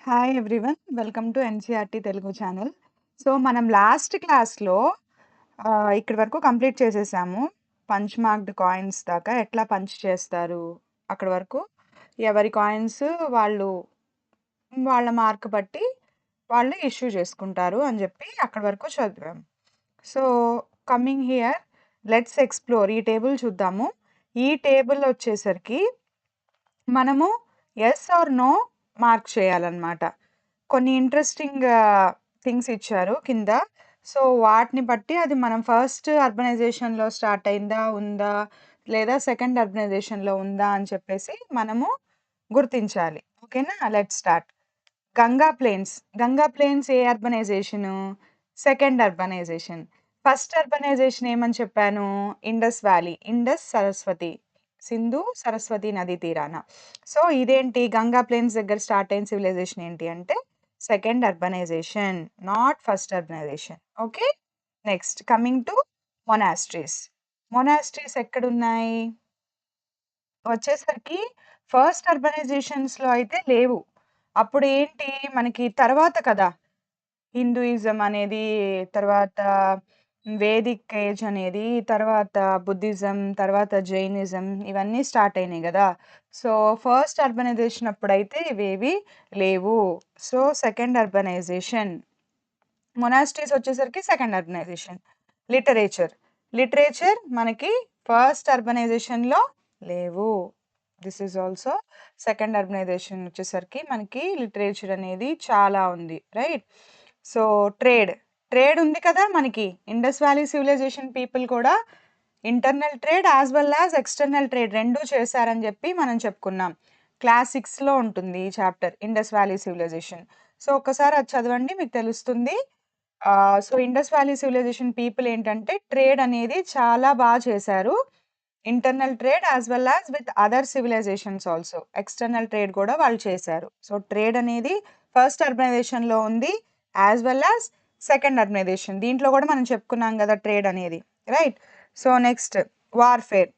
Hi everyone. Welcome to NCERT Telugu channel. So, మనం last క్లాస్‌లో ఇక్కడి వరకు కంప్లీట్ చేసేసాము. పంచ్ మార్క్డ్ కాయిన్స్ దాకా ఎట్లా పంచ్ చేస్తారు, అక్కడి వరకు ఎవరి కాయిన్స్ వాళ్ళు వాళ్ళ మార్క్ బట్టి వాళ్ళు ఇష్యూ చేసుకుంటారు అని చెప్పి అక్కడి వరకు చదివాం. So, coming here let's explore ఈ టేబుల్ చూద్దాము. ఈ టేబుల్ వచ్చేసరికి మనము యెస్ ఆర్ నో మార్క్ చేయాలన్నమాట. కొన్ని ఇంట్రెస్టింగ్ థింగ్స్ ఇచ్చారు కింద. సో, వాటిని బట్టి అది మనం ఫస్ట్ అర్బనైజేషన్‌లో స్టార్ట్ అయిందా? ఉందా? లేదా సెకండ్ అర్బనైజేషన్‌లో ఉందా? అని చెప్పేసి మనము గుర్తించాలి. ఓకేనా? Let's start. Ganga plains. Ganga plains ఏ urbanization? Second urbanization. First urbanization ఏమని చెప్పాను? Indus valley. Indus Saraswati. Sindhu Saraswati నదీ తీరాన. సో, ఇదేంటి గంగా ప్లెయిన్స్ దగ్గర స్టార్ట్ అయిన సివిలైజేషన్ ఏంటి అంటే second urbanization. Not first urbanization. Okay. Next coming to monasteries. Monasteries ఎక్కడున్నాయి? వచ్చేసరికి ఫస్ట్ అర్బనైజేషన్స్‌లో అయితే లేవు. అప్పుడేంటి మనకి తర్వాత కదా! హిందూయిజం అనేది, తర్వాత వేదిక్ ఏజ్ అనేది, తర్వాత బుద్ధిజం, తర్వాత జైనిజం ఇవన్నీ స్టార్ట్ అయినాయి గదా! సో, ఫస్ట్ అర్బనైజేషన్ అప్పుడైతే ఇవేవి లేవు. So, second urbanisation. మొనాస్ట్రీస్ వచ్చేసరికి సెకండ్ అర్బనైజేషన్. లిటరేచర్. లిటరేచర్ మనకి ఫస్ట్ అర్బనైజేషన్‌లో లేవు. This is also second urbanisation వచ్చేసరికి మనకి లిటరేచర్ అనేది చాలా ఉంది. రైట్? So, trade. ట్రేడ్ ఉంది కదా మనకి. ఇండస్ వ్యాలీ సివిలైజేషన్ పీపుల్ కూడా internal trade as well as external trade 2 చేశారని చెప్పి మనం చెప్పుకున్నాం. క్లాస్ 6లో ఉంటుంది ఈ chapter Indus valley civilisation. So, ఒక్కసారి అది చదవండి మీకు తెలుస్తుంది. So, Indus valley civilisation people ఏంటంటే ట్రేడ్ అనేది చాలా చేశారు. Internal trade as well as with other civilisations also. External trade కూడా వాళ్ళు చేశారు. సో, ట్రేడ్ అనేది ఫస్ట్ అర్బనైజేషన్‌లో ఉంది. As well as second urbanisation. దీంట్లో కూడా మనం చెప్పుకున్నాం కదా ట్రేడ్ అనేది. రైట్? So, next warfare.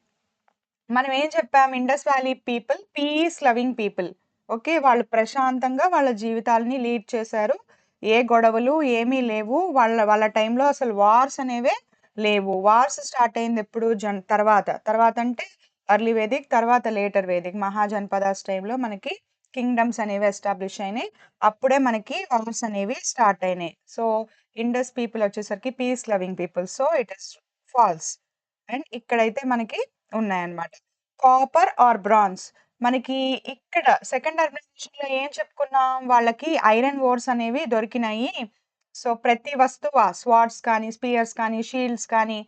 మనం ఏం చెప్పాం? Indus valley people piece loving people. Okay. వాళ్ళు ప్రశాంతంగా వాళ్ళ జీవితాలని లీడ్ చేశారు. ఏ గొడవలు ఏమీ లేవు. వాళ్ళ వాళ్ళ టైంలో అసలు వార్స్ అనేవే లేవు. వార్స్ స్టార్ట్ అయింది ఎప్పుడు? తర్వాత. తర్వాత అంటే ఎర్లీ వేదిక్, తర్వాత లేటర్ వేదిక్. మహాజనపదాస్ టైంలో మనకి కింగ్డమ్స్ అనేవి ఎస్టాబ్లిష్ అయినాయి. అప్పుడే మనకి వార్స్ అనేవి స్టార్ట్ అయినాయి. సో, ఇండస్ పీపుల్ వచ్చేసరికి peace loving people. So, it is false. And ఇక్కడైతే మనకి ఉన్నాయన్నమాట. Copper or bronze. మనకి ఇక్కడ సెకండ్ అర్బనైజేషన్‌లో ఏం చెప్పుకున్నాం? వాళ్ళకి ఐరన్ ఓర్స్ అనేవి దొరికినాయి. సో, ప్రతి వస్తువు స్వార్డ్స్ కానీ, స్పియర్స్ కానీ, షీల్డ్స్ కానీ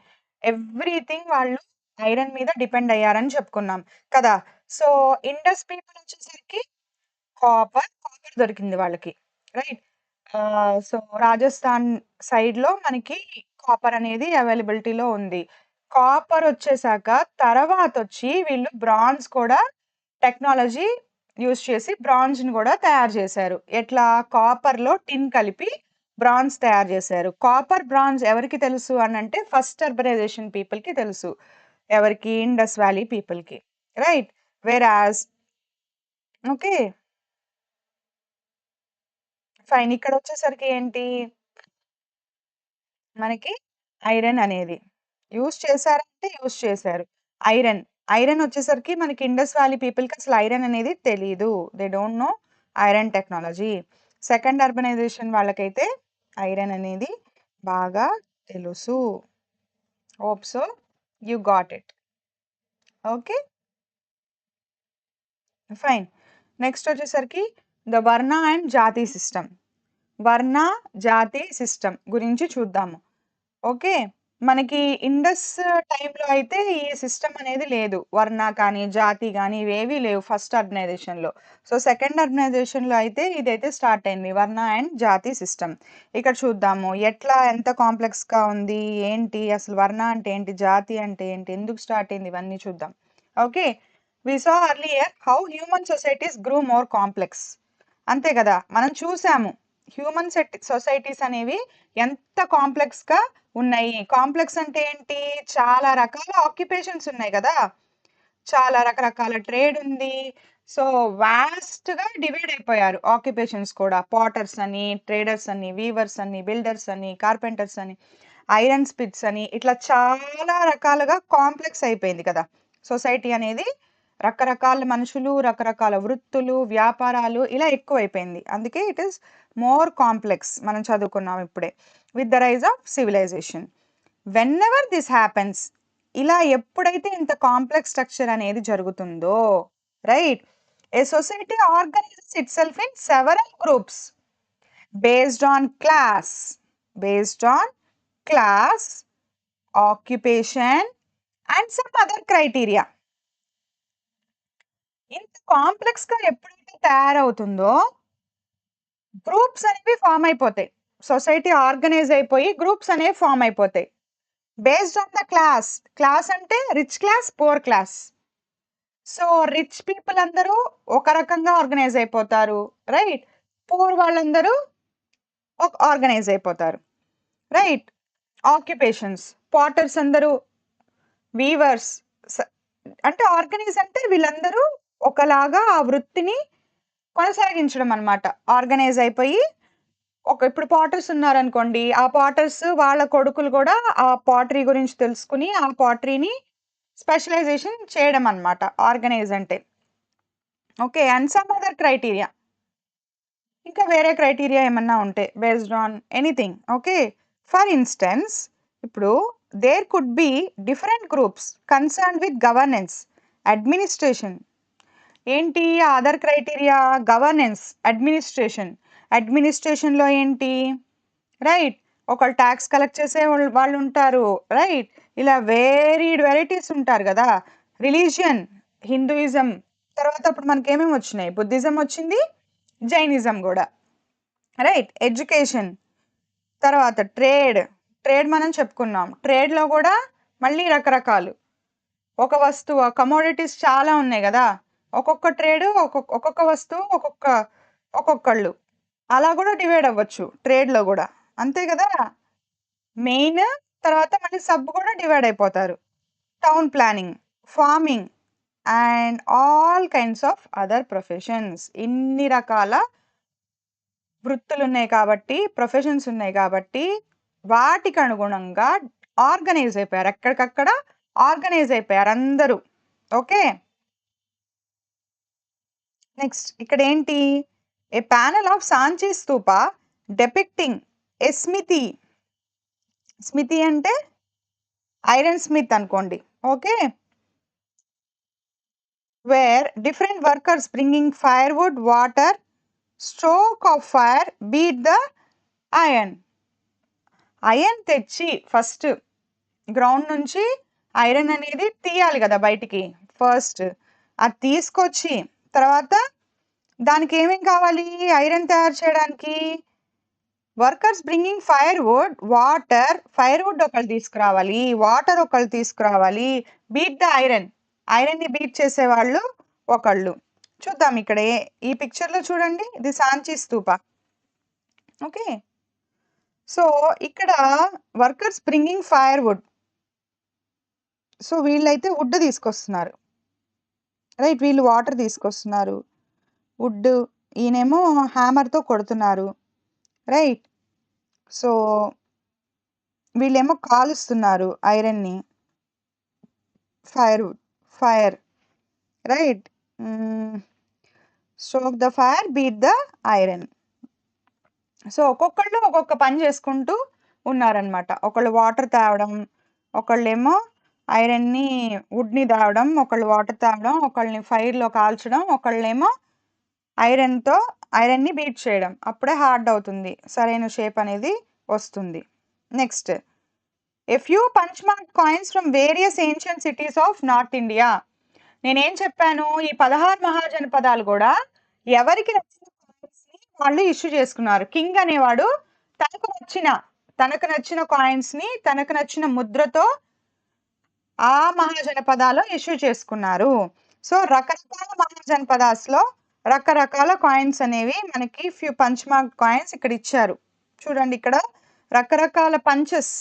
ఎవ్రీథింగ్ వాళ్ళు ఐరన్ మీద డిపెండ్ అయ్యారని చెప్పుకున్నాం కదా! సో, ఇండస్ పీపుల్ వచ్చేసరికి కాపర్ దొరికింది వాళ్ళకి. రైట్? సో, రాజస్థాన్ సైడ్‌లో మనకి కాపర్ అనేది అవైలబిలిటీలో ఉంది. కాపర్ వచ్చేసాక తర్వాతొచ్చి వీళ్ళు బ్రాంజ్ కూడా టెక్నాలజీ యూజ్ చేసి బ్రాంజ్‌ని గూడా తయారు జేశారు. ఎట్లా? కాపర్‌లో టిన్ కలిపి బ్రాంజ్ తయారు జేశారు. కాపర్, బ్రాంజ్ ఎవరికి తెలుసు అనంటే ఫస్ట్ అర్బనైజేషన్ పీపుల్‌కి తెలుసు. ఎవరికి? ఇండస్ వ్యాలీ పీపుల్‌కి. రైట్? వెరాజ్ ఓకే. ఫైన్. ఇక్కడొచ్చేసరికి ఏంటి? మనకి ఐరన్ అనేది. యూజ్ చేశారంటే యూజ్ చేశారు. ఐరన్. ఐరన్ వచ్చేసరికి మనకి ఇండస్ వ్యాలీ పీపుల్‌కి అసలు ఐరన్ అనేది తెలీదు. They don't know iron technology. Second urbanisation వాళ్ళకైతే ఐరన్ అనేది బాగా తెలుసు. Hope so you got it. Okay. Fine. Next వచ్చేసరికి the varna and jati system. Varna, jati system గురించి చూద్దాము. ఓకే. మనకి ఇండస్ టైంలో అయితే ఈ సిస్టమ్ అనేది లేదు. వర్ణ కానీ, జాతి గాని ఇవేవి లేవు ఫస్ట్ ఆర్గనైజేషన్‌లో. సో, సెకండ్ ఆర్గనైజేషన్‌లో అయితే ఇదైతే స్టార్ట్ అయింది. వర్ణ అండ్ జాతి సిస్టమ్. ఇక్కడ చూద్దాము. ఎట్లా ఎంత కాంప్లెక్స్‌గా ఉంది? ఏంటి? అసలు వర్ణ అంటే ఏంటి? జాతి అంటే ఏంటి? ఎందుకు స్టార్ట్ అయింది? ఇవన్నీ చూద్దాం. Okay. We saw earlier how human societies grew more complex. అంతే గదా! మనం చూసాము. హ్యూమన్ సొసైటీస్ అనేవి ఎంత కాంప్లెక్స్‌గా ఉన్నాయి. కాంప్లెక్స్ అంటే ఏంటి? చాలా రకాల ఆక్యుపేషన్స్ ఉన్నాయి గదా! చాలా రకరకాల ట్రేడ్ ఉంది. సో వాస్ట్‌గా డివైడ్ అయిపోయారు ఆక్యుపేషన్స్ కూడా. పాటర్స్ అని, ట్రేడర్స్ అని, వీవర్స్ అని, బిల్డర్స్ అని, కార్పెంటర్స్ అని, ఐరన్ స్మిత్స్ అని ఇట్లా చాలా రకాలుగా కాంప్లెక్స్ అయిపోయింది కదా! సొసైటీ అనేది రకరకాల మనుషులు, రకరకాల వృత్తులు, వ్యాపారాలు ఇలా ఎక్కువైపోయింది. అందుకే ఇట్ ఈస్ మోర్ కాంప్లెక్స్ మనం చదువుకున్నాం ఇప్పుడే. With the rise of civilization. Whenever this happens ఇలా ఎప్పుడైతే ఇంత కాంప్లెక్స్ స్ట్రక్చర్ అనేది జరుగుతుందో, right? A society organizes itself in several groups based on based on class, occupation and some other criteria. ఇంత కాంప్లెక్స్‌గా ఎప్పుడైతే తయారవుతుందో గ్రూప్స్ అనేవి ఫార్మ్ అయిపోతాయి. సొసైటీ ఆర్గనైజ్ అయిపోయి గ్రూప్స్ అనేవి ఫార్మ్ అయిపోతాయి. Based on the class. Class అంటే rich class, poor class. So rich people అందరూ ఒక రకంగా ఆర్గనైజ్ అయిపోతారు. రైట్? పూర్ వాళ్ళందరూ ఆర్గనైజ్ అయిపోతారు. రైట్? ఆక్యుపేషన్స్. పాటర్స్ అందరూ, వీవర్స్ అంటే ఆర్గనైజ్ అంటే వీళ్ళందరూ ఒకలాగా ఆ వృత్తిని కొనసాగించడం అన్నమాట. ఆర్గనైజ్ అయిపోయి ఇప్పుడు పాటర్స్ ఉన్నారనుకోండి. ఆ పాటర్స్ వాళ్ళ కొడుకులు కూడా ఆ పాటరీ గురించి తెలుసుకొని ఆ పాటరీని స్పెషలైజేషన్ చేయడం అన్నమాట ఆర్గనైజ్ అంటే. Okay. And some other criteria. ఇంకా వేరే క్రైటీరియా ఏమన్నా ఉంటే based on anything. Okay. For instance ఇప్పుడు there could be different groups concerned with governance, administration. ఏంటి ఆ అదర్ క్రైటీరియా? Governance, administration. అడ్మినిస్ట్రేషన్‌లో ఏంటి? రైట్? ఒకళ్ళు టాక్స్ కలెక్ట్ చేసే వాళ్ళు ఉంటారు. రైట్? ఇలా వెరైటీస్ ఉంటారు గదా! రిలీజియన్, హిందూయిజం తర్వాత అప్పుడు మనకేమేమి వచ్చినాయి? బుద్ధిజం వచ్చింది, జైనిజం గూడా. రైట్? ఎడ్యుకేషన్, తర్వాత ట్రేడ్. ట్రేడ్ మనం చెప్పుకున్నాం. ట్రేడ్‌లో గూడా మళ్ళీ రకరకాలు. ఒక వస్తువు కమోడిటీస్ చాలా ఉన్నాయి గదా! ఒక్కొక్క ట్రేడ్ ఒక్కొక్క వస్తువు ఒక్కొక్కళ్ళు. అలా గూడా డివైడ్ అవ్వచ్చు ట్రేడ్‌లో గూడా. అంతే గదా! మెయిన్ తర్వాత మళ్ళీ సబ్ గూడా డివైడ్ అయిపోతారు. Town planning, farming and all kinds of other professions. ఇన్ని రకాల వృత్తులున్నాయి కాబట్టి, ప్రొఫెషన్స్ ఉన్నాయి కాబట్టి, వాటికి అనుగుణంగా ఆర్గనైజ్ అయిపోయారు. ఎక్కడికక్కడ ఆర్గనైజ్ అయిపోయారు అందరూ. ఓకే. నెక్స్ట్ ఇక్కడేంటి? A panel of Sanchi stupa depicting a smithy. Smithy అంటే ఐరన్ స్మిత్ అనుకోండి. Okay. Where different workers bringing firewood, water, stroke of fire beat the iron. Iron తెచ్చి ఫస్ట్ గ్రౌండ్ నుంచి ఐరన్ అనేది తీయాలి గదా బయటికి ఫస్ట్. అది తీసుకొచ్చి తర్వాత దానికి ఏమేం కావాలి ఐరన్ తయారు చేయడానికి? Workers bringing firewood, water. Firewood ఒకళ్ళు తీసుకురావాలి. వాటర్ ఒకళ్ళు తీసుకురావాలి. Beat the iron. ఐరన్‌ని బీట్ చేసేవాళ్ళు ఒకళ్ళు. చూద్దాం ఇక్కడ ఈ పిక్చర్‌లో చూడండి. ఇది సాంచి స్తూప. ఓకే. సో ఇక్కడ వర్కర్స్ బ్రింగింగ్ ఫైర్‌వుడ్. సో వీళ్ళైతే వుడ్ తీసుకొస్తున్నారు. రైట్? వీళ్ళు వాటర్ తీసుకొస్తున్నారు. వుడ్ ఈయనేమో హ్యామర్‌తో కొడుతున్నారు. రైట్? సో వీళ్ళేమో కాలుస్తున్నారు ఐరన్‌ని. Fire. Right? Stroke the fire, beat the iron. So ఒక్కొక్కళ్ళు ఒక్కొక్క పని చేసుకుంటూ ఉన్నారనమాట. ఒకళ్ళు వాటర్ తేవడం, ఒకళ్ళేమో ఐరన్‌ని వుడ్‌ని తేవడం, ఒకళ్ళు వాటర్ తేవడం, ఒకళ్ళని ఫైర్‌లో కాల్చడం, ఒకళ్ళేమో ఐరన్‌ని బీట్ చేయడం. అప్పుడే హార్డ్ అవుతుంది. సరైన షేప్ అనేది వస్తుంది. Next a few punch mark coins from various ancient cities of north India. నేనేం చెప్పాను? ఈ 16 మహాజనపదాలు గూడా ఎవరికి నచ్చిన కాయిన్స్‌ని వాళ్ళు ఇష్యూ చేసుకున్నారు. కింగ్ అనేవాడు తనకు నచ్చిన కాయిన్స్‌ని తనకు నచ్చిన ముద్రతో ఆ మహాజనపదాలో ఇష్యూ చేసుకున్నారు. సో రకరకాల మహాజనపదాస్‌లో రకరకాల కాయిన్స్ అనేవి మనకి ఫ్యూ పంచ్ మార్క్ కాయిన్స్ ఇక్కడ ఇచ్చారు. చూడండి ఇక్కడ రకరకాల పంచెస్.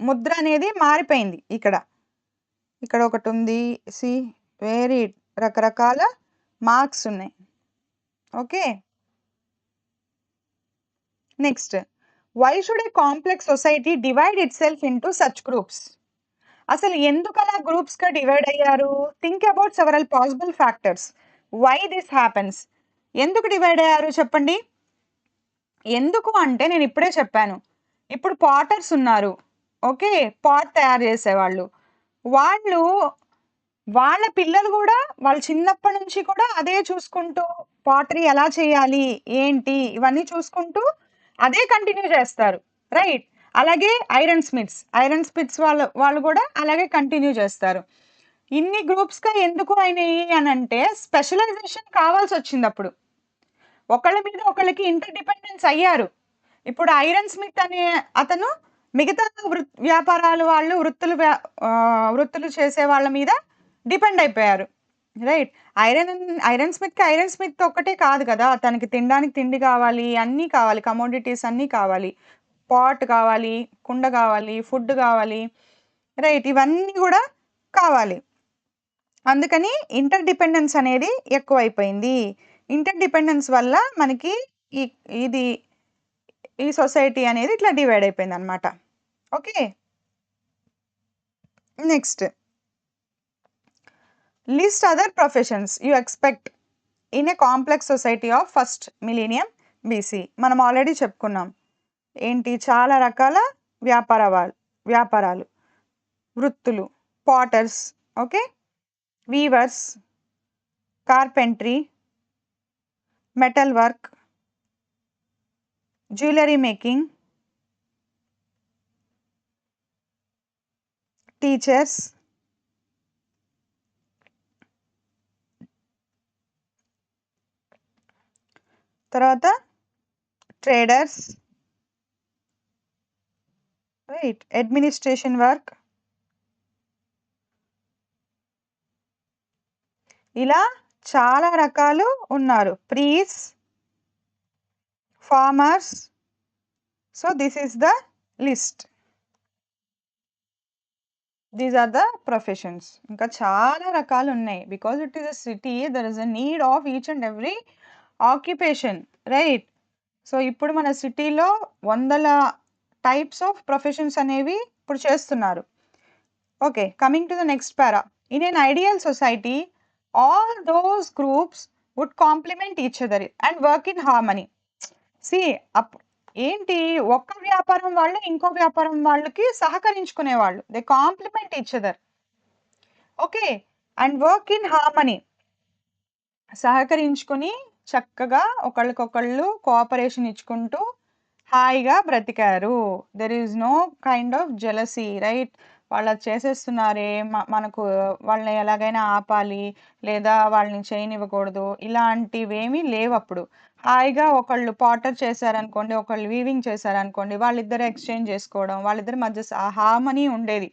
ముద్ర అనేది మారిపోయింది ఇక్కడ. ఇక్కడ ఒకటుంది. వెరీ రకరకాల మార్క్స్ ఉన్నాయి. Okay. Next, why should a complex society divide itself into such groups? అసలు ఎందుకు అలా గ్రూప్స్గా డివైడ్ అయ్యారు? Think about several possible factors why this happens. ఎందుకు డివైడ్ అయ్యారు చెప్పండి? ఎందుకు అంటే నేను ఇప్పుడే చెప్పాను. ఇప్పుడు పాటర్స్ ఉన్నారు. ఓకే. పాట్ తయారు చేసేవాళ్ళు. వాళ్ళు వాళ్ళ పిల్లలు గూడా వాళ్ళు చిన్నప్పటి నుంచి కూడా అదే చూసుకుంటూ పాటరీ ఎలా చేయాలి, ఏంటి ఇవన్నీ చూసుకుంటూ అదే కంటిన్యూ చేస్తారు. రైట్. అలాగే ఐరన్ స్మిత్స్ వాళ్ళు గూడా అలాగే కంటిన్యూ చేస్తారు. ఇన్ని గ్రూప్స్‌గా ఎందుకు అయినాయి అనంటే స్పెషలైజేషన్ కావాల్సొచ్చిందప్పుడు. ఒకళ్ళ మీద ఒకళ్ళకి ఇంటర్ డిపెండెన్స్ అయ్యారు. ఇప్పుడు ఐరన్ స్మిత్ అనే అతను మిగతా వ్యాపారాలు వాళ్ళు వృత్తులు చేసే వాళ్ళ మీద డిపెండ్ అయిపోయారు. రైట్. ఐరన్ స్మిత్ ఒక్కటే కాదు కదా! తనకి తినడానికి తిండి కావాలి, అన్నీ కావాలి. కమోడిటీస్ అన్నీ కావాలి. పాట్ కావాలి, కుండ కావాలి, ఫుడ్ కావాలి. రైట్. ఇవన్నీ గూడా కావాలి. అందుకని ఇంటర్ డిపెండెన్స్ అనేది ఎక్కువైపోయింది. ఇంటర్ డిపెండెన్స్ వల్ల మనకి ఈ ఇది ఈ సొసైటీ అనేది ఇట్లా డివైడ్ అయిపోయిందనమాట. Okay. Next, list other professions you expect in a complex society of first millennium BC. మనం ఆల్రెడీ చెప్పుకున్నాం. ఏంటి? చాలా రకాల వ్యాపారాలు, వృత్తులు, potters, okay, weavers, carpentry, metal work, jewellery making, teachers, తర్వాత ట్రేడర్స్, రైట్, అడ్మినిస్ట్రేషన్ వర్క్, ఇలా చాలా రకాలు ఉన్నారు. Priests, farmers. So this is the list. These are the professions. ఇంకా చాలా రకాలు ఉన్నాయి. Because it is a city, there is a need of each and every occupation. Right. So ఇప్పుడు మన సిటీలో వందల టైప్స్ ఆఫ్ ప్రొఫెషన్స్ అనేవి ఇప్పుడు చేస్తున్నారు. Okay. Coming to the next para. In an ideal society all those groups would complement each other and work in harmony. See ఏంటి, ఒక్క వ్యాపారం వాళ్ళు ఇంకో వ్యాపారం వాళ్ళకి సహకరించుకునేవాళ్ళు. They complement each other. Okay. And work in harmony. సహకరించుకొని చక్కగా ఒకళ్ళకొకళ్ళు కోఆపరేషన్ ఇచ్చుకుంటూ హాయిగా బ్రతికారు. There is no kind of jealousy. Right. వాళ్ళు అది చేసేస్తున్నారే, మనకు వాళ్ళని ఎలాగైనా ఆపాలి, లేదా వాళ్ళని చేయనివ్వకూడదు, ఇలాంటివేమీ లేవప్పుడు. హాయిగా ఒకళ్ళు పాటర్ చేశారనుకోండి, ఒకళ్ళు వీవింగ్ చేశారనుకోండి, వాళ్ళిద్దరు ఎక్స్చేంజ్ చేసుకోవడం, వాళ్ళిద్దరి మధ్య హార్మనీ ఉండేది.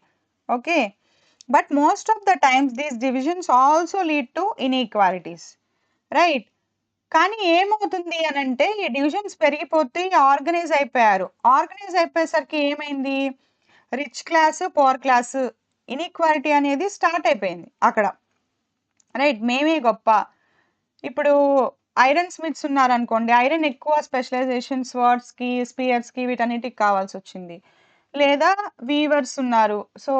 Okay. But most of the times these divisions also lead to inequalities. Right. కానీ ఏమవుతుంది అనంటే ఈ డివిజన్స్ పెరిగిపోతే ఆర్గనైజ్ అయిపోయారు. ఆర్గనైజ్ అయిపోయేసరికి ఏమైంది, rich class, poor class inequality అనేది స్టార్ట్ అయిపోయింది అక్కడ. రైట్. మేమే గొప్ప. ఇప్పుడు ఐరన్ స్మిత్స్ ఉన్నారనుకోండి, ఐరన్ ఎక్కువ స్పెషలైజేషన్ స్వర్డ్స్‌కి, స్పియర్స్‌కి వీటన్నిటికి కావాల్సొచ్చింది. లేదా వీవర్స్ ఉన్నారు. సో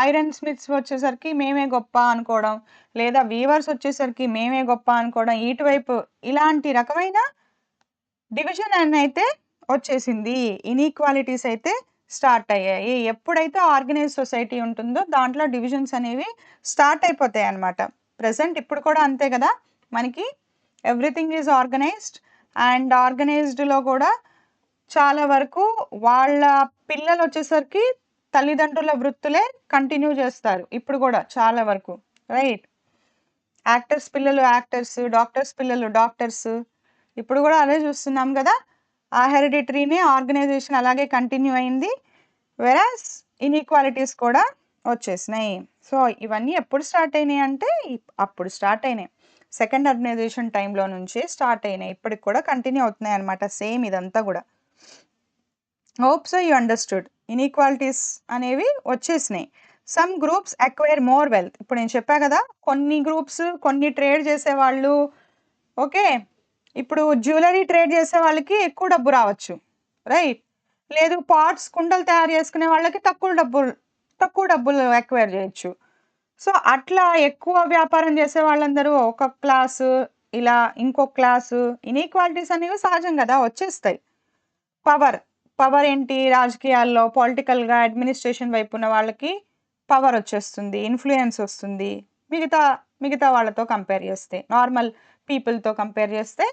ఐరన్ స్మిత్స్ వచ్చేసరికి మేమే గొప్ప అనుకోవడం, లేదా వీవర్స్ వచ్చేసరికి మేమే గొప్ప అనుకోవడం, ఇటువైపు ఇలాంటి రకమైన డివిజన్ అయితే వచ్చేసింది. ఇన్‌ఈక్వాలిటీస్ అయితే స్టార్ట్ అయ్యాయి. ఎప్పుడైతే ఆర్గనైజ్డ్ సొసైటీ ఉంటుందో దాంట్లో డివిజన్స్ అనేవి స్టార్ట్ అయిపోతాయన్నమాట. ప్రెజెంట్ ఇప్పుడు కూడా అంతే కదా! మనకి ఎవ్రీథింగ్ ఈజ్ ఆర్గనైజ్డ్. అండ్ ఆర్గనైజ్డ్‌లో కూడా చాలా వరకు వాళ్ళ పిల్లలొచ్చేసరికి తల్లిదండ్రుల వృత్తులే కంటిన్యూ చేస్తారు. ఇప్పుడు కూడా చాలా వరకు. రైట్. యాక్టర్స్ పిల్లలు యాక్టర్స్, డాక్టర్స్ పిల్లలు డాక్టర్స్. ఇప్పుడు కూడా అదే చూస్తున్నాం కదా! ఆ హెరిడిటరీనే ఆర్గనైజేషన్ అలాగే కంటిన్యూ అయింది. వెరాస్ ఇన్‌ఈక్వాలిటీస్ కూడా వచ్చేసినాయి. సో ఇవన్నీ ఎప్పుడు స్టార్ట్ అయినాయి అంటే అప్పుడు స్టార్ట్ అయినాయి. సెకండ్ ఆర్గనైజేషన్ టైంలో నుంచే స్టార్ట్ అయినాయి. ఇప్పటికి కూడా కంటిన్యూ అవుతున్నాయి అన్నమాట. సేమ్ ఇదంతా కూడా. Hope so you understood. Inequalities అనేవి వచ్చేసినాయి. Some groups acquire more wealth. ఇప్పుడు నేను చెప్పా కదా, కొన్ని గ్రూప్స్ కొన్ని ట్రేడ్ చేసేవాళ్ళు, ఓకే, ఇప్పుడు జ్యువెలరీ ట్రేడ్ చేసే వాళ్ళకి ఎక్కువ డబ్బు రావచ్చు, రైట్? లేదు పాట్స్, కుండలు తయారు చేసుకునే వాళ్ళకి తక్కువ డబ్బులు అక్వైర్ చేయొచ్చు. సో అట్లా ఎక్కువ వ్యాపారం చేసే వాళ్ళందరూ ఒక క్లాసు, ఇలా ఇంకో క్లాసు, ఇన్ఈక్వాలిటీస్ అనేవి సహజం కదా, వచ్చేస్తాయి. పవర్ ఏంటి, రాజకీయాల్లో పొలిటికల్గా అడ్మినిస్ట్రేషన్ వైపు ఉన్న వాళ్ళకి పవర్ వచ్చేస్తుంది, ఇన్ఫ్లుయెన్స్ వస్తుంది. మిగతా వాళ్ళతో కంపేర్ చేస్తే, నార్మల్ పీపుల్తో కంపేర్ చేస్తే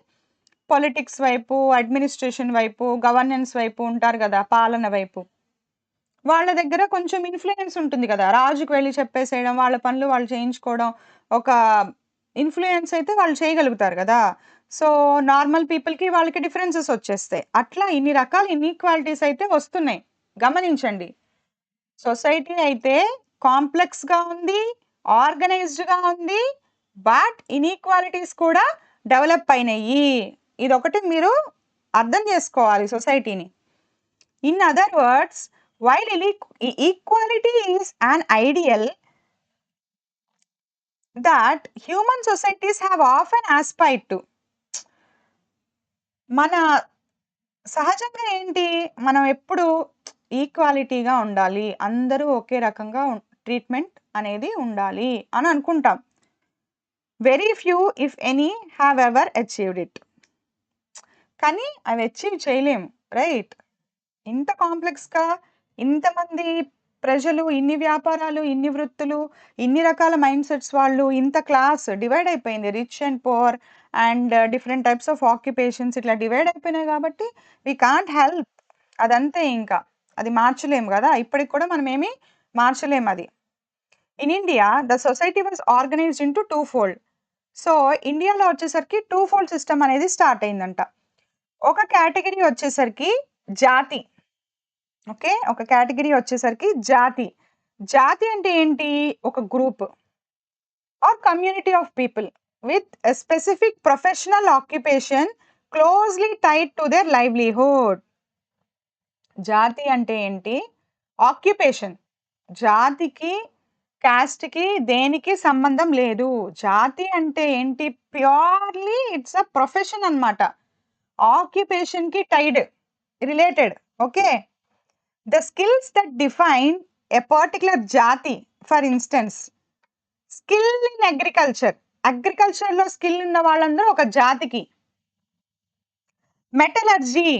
పొలిటిక్స్ వైపు, అడ్మినిస్ట్రేషన్ వైపు, గవర్నెన్స్ వైపు ఉంటారు కదా, పాలన వైపు, వాళ్ళ దగ్గర కొంచెం ఇన్ఫ్లుయెన్స్ ఉంటుంది కదా. రాజుకి వెళ్ళి చెప్పేసేయడం, వాళ్ళ పనులు వాళ్ళు చేయించుకోవడం, ఒక ఇన్ఫ్లుయెన్స్ అయితే వాళ్ళు చేయగలుగుతారు కదా. సో నార్మల్ పీపుల్కి వాళ్ళకి డిఫరెన్సెస్ వచ్చేస్తాయి. అట్లా ఇన్ని రకాల ఇన్ఈక్వాలిటీస్ అయితే వస్తున్నాయి, గమనించండి. సొసైటీ అయితే కాంప్లెక్స్గా ఉంది, ఆర్గనైజ్డ్గా ఉంది, బట్ ఇన్ఈక్వాలిటీస్ కూడా డెవలప్ అయినాయి. ఇదొకటి మీరు అర్థం చేసుకోవాలి సొసైటీని. In other words, while equality is an ideal that human societies have often aspired to. మన సహజంగా ఏంటి, మనం ఎప్పుడు ఈక్వాలిటీగా ఉండాలి, అందరూ ఒకే రకంగా ట్రీట్మెంట్ అనేది ఉండాలి అని అనుకుంటాం. Very few if any have ever achieved it. కానీ అవి అచీవ్ చేయలేము, రైట్? ఇంత కాంప్లెక్స్గా, ఇంతమంది ప్రజలు, ఇన్ని వ్యాపారాలు, ఇన్ని వృత్తులు, ఇన్ని రకాల మైండ్ సెట్స్ వాళ్ళు, ఇంత క్లాస్ డివైడ్ అయిపోయింది, rich and poor and different types of occupations ఇట్లా డివైడ్ అయిపోయినాయి కాబట్టి వీ కాంట్ హెల్ప్. అదంతే, ఇంకా అది మార్చలేము కదా, ఇప్పటికి కూడా మనం ఏమీ మార్చలేము అది. In India the society was organised into 2 fold. So ఇండియాలో వచ్చేసరికి 2 fold సిస్టమ్ అనేది స్టార్ట్ అయిందంట. ఒక కేటగిరీ వచ్చేసరికి జాతి, ఓకే, ఒక కేటగిరీ వచ్చేసరికి జాతి. జాతి అంటే ఏంటి, ఒక group or community of people with a specific professional occupation closely tied to their livelihood. జాతి అంటే ఏంటి, ఆక్యుపేషన్. జాతికి, కాస్ట్కి, దేనికి సంబంధం లేదు. జాతి అంటే ఏంటి, ప్యూర్లీ ఇట్స్ అ ప్రొఫెషన్ అన్నమాట, ఆక్యుపేషన్కి tied, related. Okay, the skills that define a particular jati, for instance skill in agriculture లో స్కిల్ ఉన్న వాళ్ళందరూ ఒక జాతికి. మెటలర్జీ,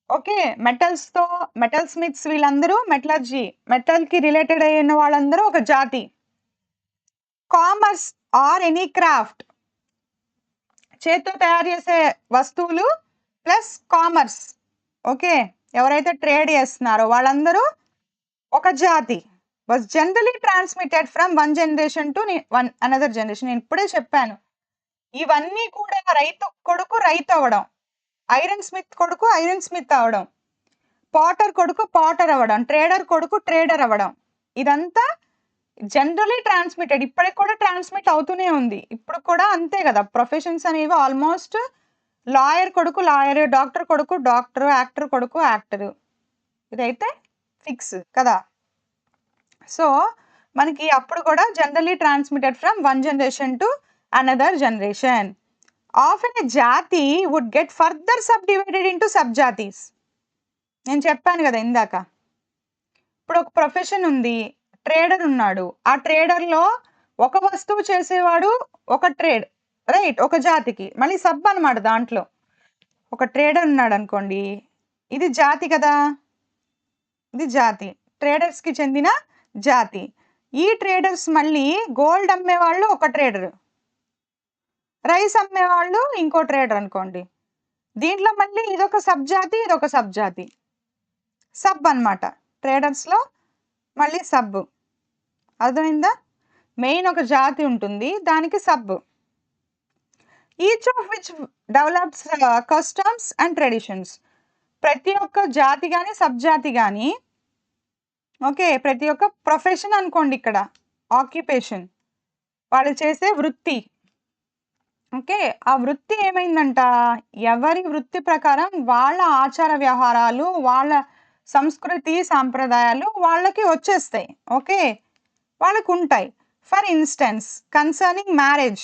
ఓకే, మెటల్ స్మిత్స్ వీళ్ళందరూ మెటలర్జీ, మెటల్కి రిలేటెడ్ అయిన వాళ్ళందరూ ఒక జాతి. కామర్స్ ఆర్ ఎనీ క్రాఫ్ట్, చేత్తో తయారు చేసే వస్తువులు ప్లస్ కామర్స్, ఓకే, ఎవరైతే ట్రేడ్ చేస్తున్నారో వాళ్ళందరూ ఒక జాతి. Was generally transmitted from one generation to another generation. నేను ఇప్పుడే చెప్పాను, ఇవన్నీ కూడా రైతు కొడుకు రైతు అవ్వడం, ఐరన్ స్మిత్ కొడుకు ఐరన్ స్మిత్ అవ్వడం, పాటర్ కొడుకు పాటర్ అవ్వడం, ట్రేడర్ కొడుకు ట్రేడర్ అవ్వడం, ఇదంతా జనరలీ ట్రాన్స్మిటెడ్, ఇప్పటికి కూడా ట్రాన్స్మిట్ అవుతూనే ఉంది. ఇప్పుడు కూడా అంతే కదా, ప్రొఫెషన్స్ అనేవి ఆల్మోస్ట్ లాయర్ కొడుకు లాయర్, డాక్టర్ కొడుకు డాక్టర్, యాక్టర్ కొడుకు యాక్టర్, ఇదైతే ఫిక్స్ కదా. సో మనకి అప్పుడు కూడా generally transmitted from one generation to another generation. Often a jati would get further subdivided into sub jatis. నేను చెప్పాను కదా ఇందాక, ఇప్పుడు ఒక ప్రొఫెషన్ ఉంది, ట్రేడర్ ఉన్నాడు, ఆ ట్రేడర్లో ఒక వస్తువు చేసేవాడు ఒక ట్రేడ్, రైట్, ఒక జాతికి. మళ్ళీ సబ్ అనమాట, దాంట్లో ఒక ట్రేడర్ ఉన్నాడు అనుకోండి, ఇది జాతి కదా, ఇది జాతి, ట్రేడర్స్కి చెందిన జాతి. ఈ ట్రేడర్స్ మళ్ళీ గోల్డ్ అమ్మేవాళ్ళు ఒక ట్రేడర్, రైస్ అమ్మేవాళ్ళు ఇంకో ట్రేడర్ అనుకోండి. దీంట్లో మళ్ళీ ఇదొక సబ్ జాతి, ఇదొక సబ్ జాతి, సబ్ అనమాట. ట్రేడర్స్లో మళ్ళీ సబ్, అర్థమైందా? మెయిన్ ఒక జాతి ఉంటుంది, దానికి sub. Each of which develops customs and traditions. ప్రతి ఒక్క జాతి కానీ సబ్ జాతి కానీ, ఓకే, ప్రతి ఒక్క ప్రొఫెషన్ అనుకోండి, ఇక్కడ ఆక్యుపేషన్, వాళ్ళు చేసే వృత్తి, ఓకే, ఆ వృత్తి ఏమైందంట, ఎవరి వృత్తి ప్రకారం వాళ్ళ ఆచార వ్యవహారాలు, వాళ్ళ సంస్కృతి, సాంప్రదాయాలు వాళ్ళకి వచ్చేస్తాయి. ఓకే. వాళ్ళకుంటాయి. For instance concerning marriage,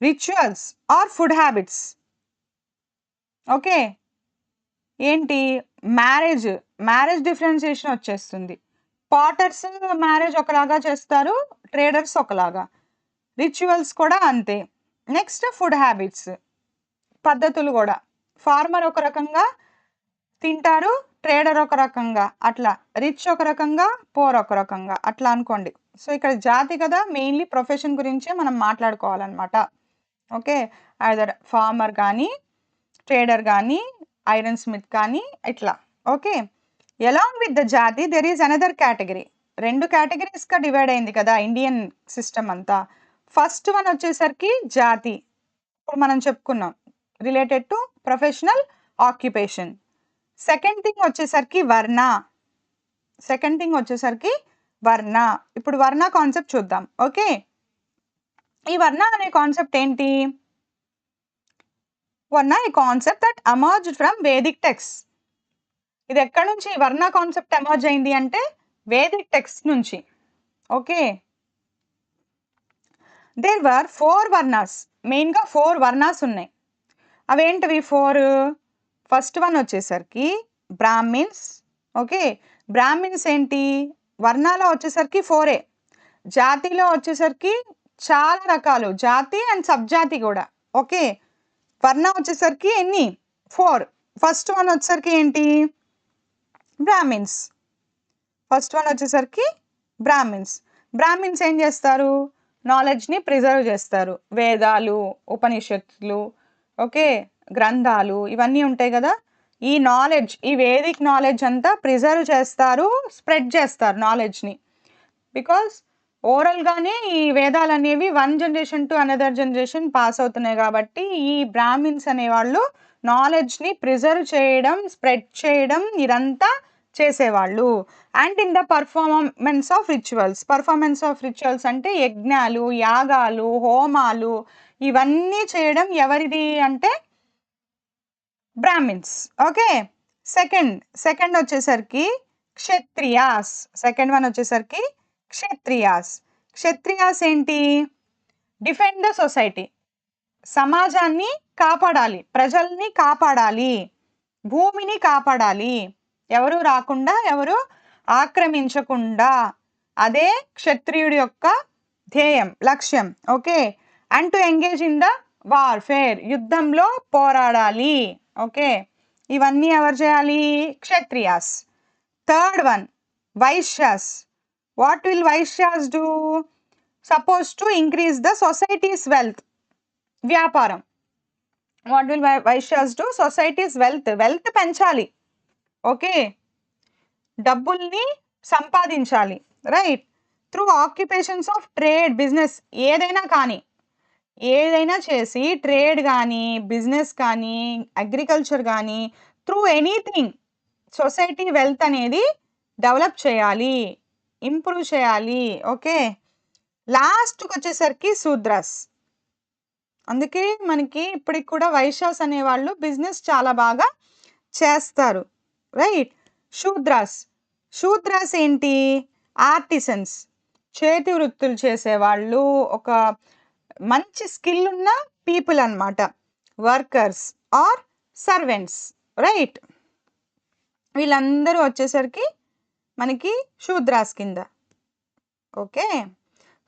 rituals or food habits. Okay. ఏంటి మ్యారేజ్ డిఫరెన్షియేషన్ వచ్చేస్తుంది. పాటర్స్ మ్యారేజ్ ఒకలాగా చేస్తారు. ట్రేడర్స్ ఒకలాగా. రిచువల్స్ కూడా అంతే. నెక్స్ట్ ఫుడ్ హ్యాబిట్స్ పద్ధతులు గూడా. ఫార్మర్ ఒక రకంగా తింటారు. ట్రేడర్ ఒక రకంగా అట్లా. రిచ్ ఒక రకంగా, పూర్ ఒక రకంగా అట్లా అనుకోండి. సో, ఇక్కడ జాతి కదా! మెయిన్‌లీ ప్రొఫెషన్ గురించే మనం మాట్లాడుకోవాలనమాట. ఓకే. ఐదర్ ఫార్మర్ గానీ, ట్రేడర్ గానీ, ఐరన్ స్మిత్ కానీ ఇట్లా. Okay. Along with the jati there is another category. 2 కేటగరీస్‌గా డివైడ్ అయింది కదా! ఇండియన్ సిస్టమ్ అంతా. ఫస్ట్ వన్ వచ్చేసరికి జాతి. ఇప్పుడు మనం చెప్పుకున్నాం. Related to professional occupation. Second thing వచ్చేసరికి వర్ణ. ఇప్పుడు వర్ణ కాన్సెప్ట్ చూద్దాం. ఓకే. ఈ వర్ణ అనే కాన్సెప్ట్ ఏంటి? Varna a concept that emerged from Vedic text. ఇది ఎక్కడి నుంచి వర్ణ కాన్సెప్ట్ ఎమర్జ్ అయింది అంటే వేదిక్ టెక్స్ట్ నుంచి. ఓకే. There were 4 varnas. మెయిన్‌గా 4 వర్ణాస్ ఉన్నాయి. అవేంటివి 4? ఫస్ట్ వన్ వచ్చేసరికి బ్రాహ్మిన్స్. ఓకే. బ్రాహ్మిన్స్ ఏంటి? వర్ణాలో వచ్చేసరికి 4 జాతిలో వచ్చేసరికి చాలా రకాలు. జాతి అండ్ సబ్‌జాతి గూడా. ఓకే. వర్ణ వచ్చేసరికి ఎన్ని? 4. ఫస్ట్ వన్ వచ్చేసరికి ఏంటి? బ్రాహ్మిన్స్. ఫస్ట్ వన్ వచ్చేసరికి బ్రాహ్మిన్స్. బ్రాహ్మిన్స్ ఏం చేస్తారు? నాలెడ్జ్‌ని ప్రిజర్వ్ చేస్తారు. వేదాలు, ఉపనిషత్తులు, ఓకే. గ్రంథాలు ఇవన్నీ ఉంటాయి గదా! ఈ వేదిక్ నాలెడ్జ్ అంతా ప్రిజర్వ్ చేస్తారు. స్ప్రెడ్ చేస్తారు నాలెడ్జ్‌ని. బికాజ్ ఓరల్‌గానే ఈ వేదాలనేవి one generation to another generation pass అవుతున్నాయి గాబట్టి, ఈ బ్రాహ్మిన్స్ అనేవాళ్ళు నాలెడ్జ్‌ని ప్రిజర్వ్ చేయడం, స్ప్రెడ్ చేయడం ఇదంతా చేసేవాళ్ళు. And in the performance of rituals అంటే యజ్ఞాలు, యాగాలు, హోమాలు ఇవన్నీ చేయడం ఎవరిది అంటే బ్రాహ్మిన్స్. ఓకే. సెకండ్ వచ్చేసరికి క్షత్రియాస్. సెకండ్ వన్ వచ్చేసరికి క్షత్రియాస్. క్షత్రియాస్ ఏంటి? Defend the society. సమాజాన్ని కాపాడాలి. ప్రజల్ని కాపాడాలి. భూమిని కాపాడాలి. ఎవరు రాకుండా, ఎవరు ఆక్రమించకుండా. అదే క్షత్రియుడి యొక్క ధ్యేయం, లక్ష్యం. Okay. And to engage in the warfare. యుద్ధంలో పోరాడాలి. ఓకే. ఇవన్నీ ఎవరు చేయాలి? Kshatriyas. Third one Vaishyas. What will Vaishyas do? Suppose to increase the society's wealth. వ్యాపారం. What will Vaishyas do? Society's wealth పెంచాలి. ఓకే. డబ్బుల్ని సంపాదించాలి. Right. Through occupations of trade, business ఏదైనా చేసి ట్రేడ్ గానీ, బిజినెస్ కానీ, అగ్రికల్చర్ గానీ త్రూ ఎనీథింగ్ సొసైటీ వెల్త్ అనేది డెవలప్ చేయాలి. ఇంప్రూవ్ చేయాలి. ఓకే. లాస్ట్‌కొచ్చేసరికి శూద్రాస్. అందుకే మనకి ఇప్పటికి కూడా వైశ్యాస్ అనేవాళ్ళు బిజినెస్ చాలా బాగా చేస్తారు. రైట్. శూద్రాస్ ఏంటి? ఆర్టిసన్స్. చేతి వృత్తులు చేసేవాళ్ళు. ఒక మంచి స్కిల్ ఉన్న పీపుల్ అన్నమాట. Workers or servants. రైట్. వీళ్ళందరూ వచ్చేసరికి మనకి శూద్రాస్ కింద. ఓకే.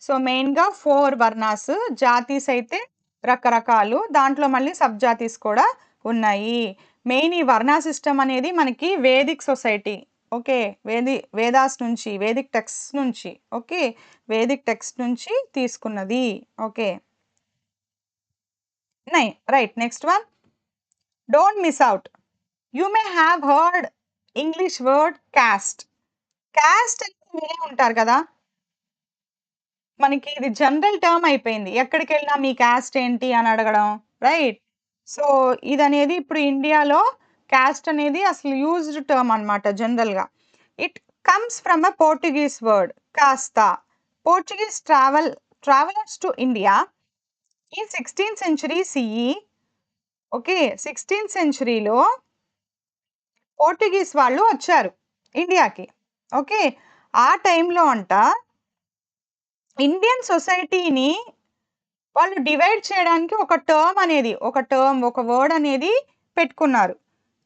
సో, మెయిన్‌గా 4 వర్ణాస్. జాతీస్ అయితే రకరకాలు. దాంట్లో మళ్ళీ సబ్ జాతీస్ కూడా ఉన్నాయి. మెయిన్ ఈ వర్ణ సిస్టమ్ అనేది మనకి వేదిక్ సొసైటీ. ఓకే. వేదాస్ నుంచి, వేదిక్ టెక్స్ట్ నుంచి. ఓకే. వేదిక్ టెక్స్ట్ నుంచి తీసుకున్నది. Okay. Right. Next one. Don't miss out. You may have heard English word cost. Cost అంటే వినే ఉంటారు కదా! మనకి ఇది జనరల్ టర్మ్ అయిపోయింది. ఎక్కడికెళ్ళినా మీ కాస్ట్ ఏంటి అని అడగడం. రైట్. సో, ఇదనేది ఇప్పుడు ఇండియాలో కాస్ట్ అనేది అసలు యూజ్డ్ టర్మ్ అన్నమాట జనరల్‌గా. It comes from a Portuguese word కాస్తా. Portuguese travellers to India in 16th century CE. Okay. 16th సెంచరీలో పోర్చుగీస్ వాళ్ళు వచ్చారు ఇండియాకి. ఓకే. ఆ టైంలో అంట ఇండియన్ సొసైటీని వాళ్ళు డివైడ్ చేయడానికి ఒక వర్డ్ అనేది పెట్టుకున్నారు.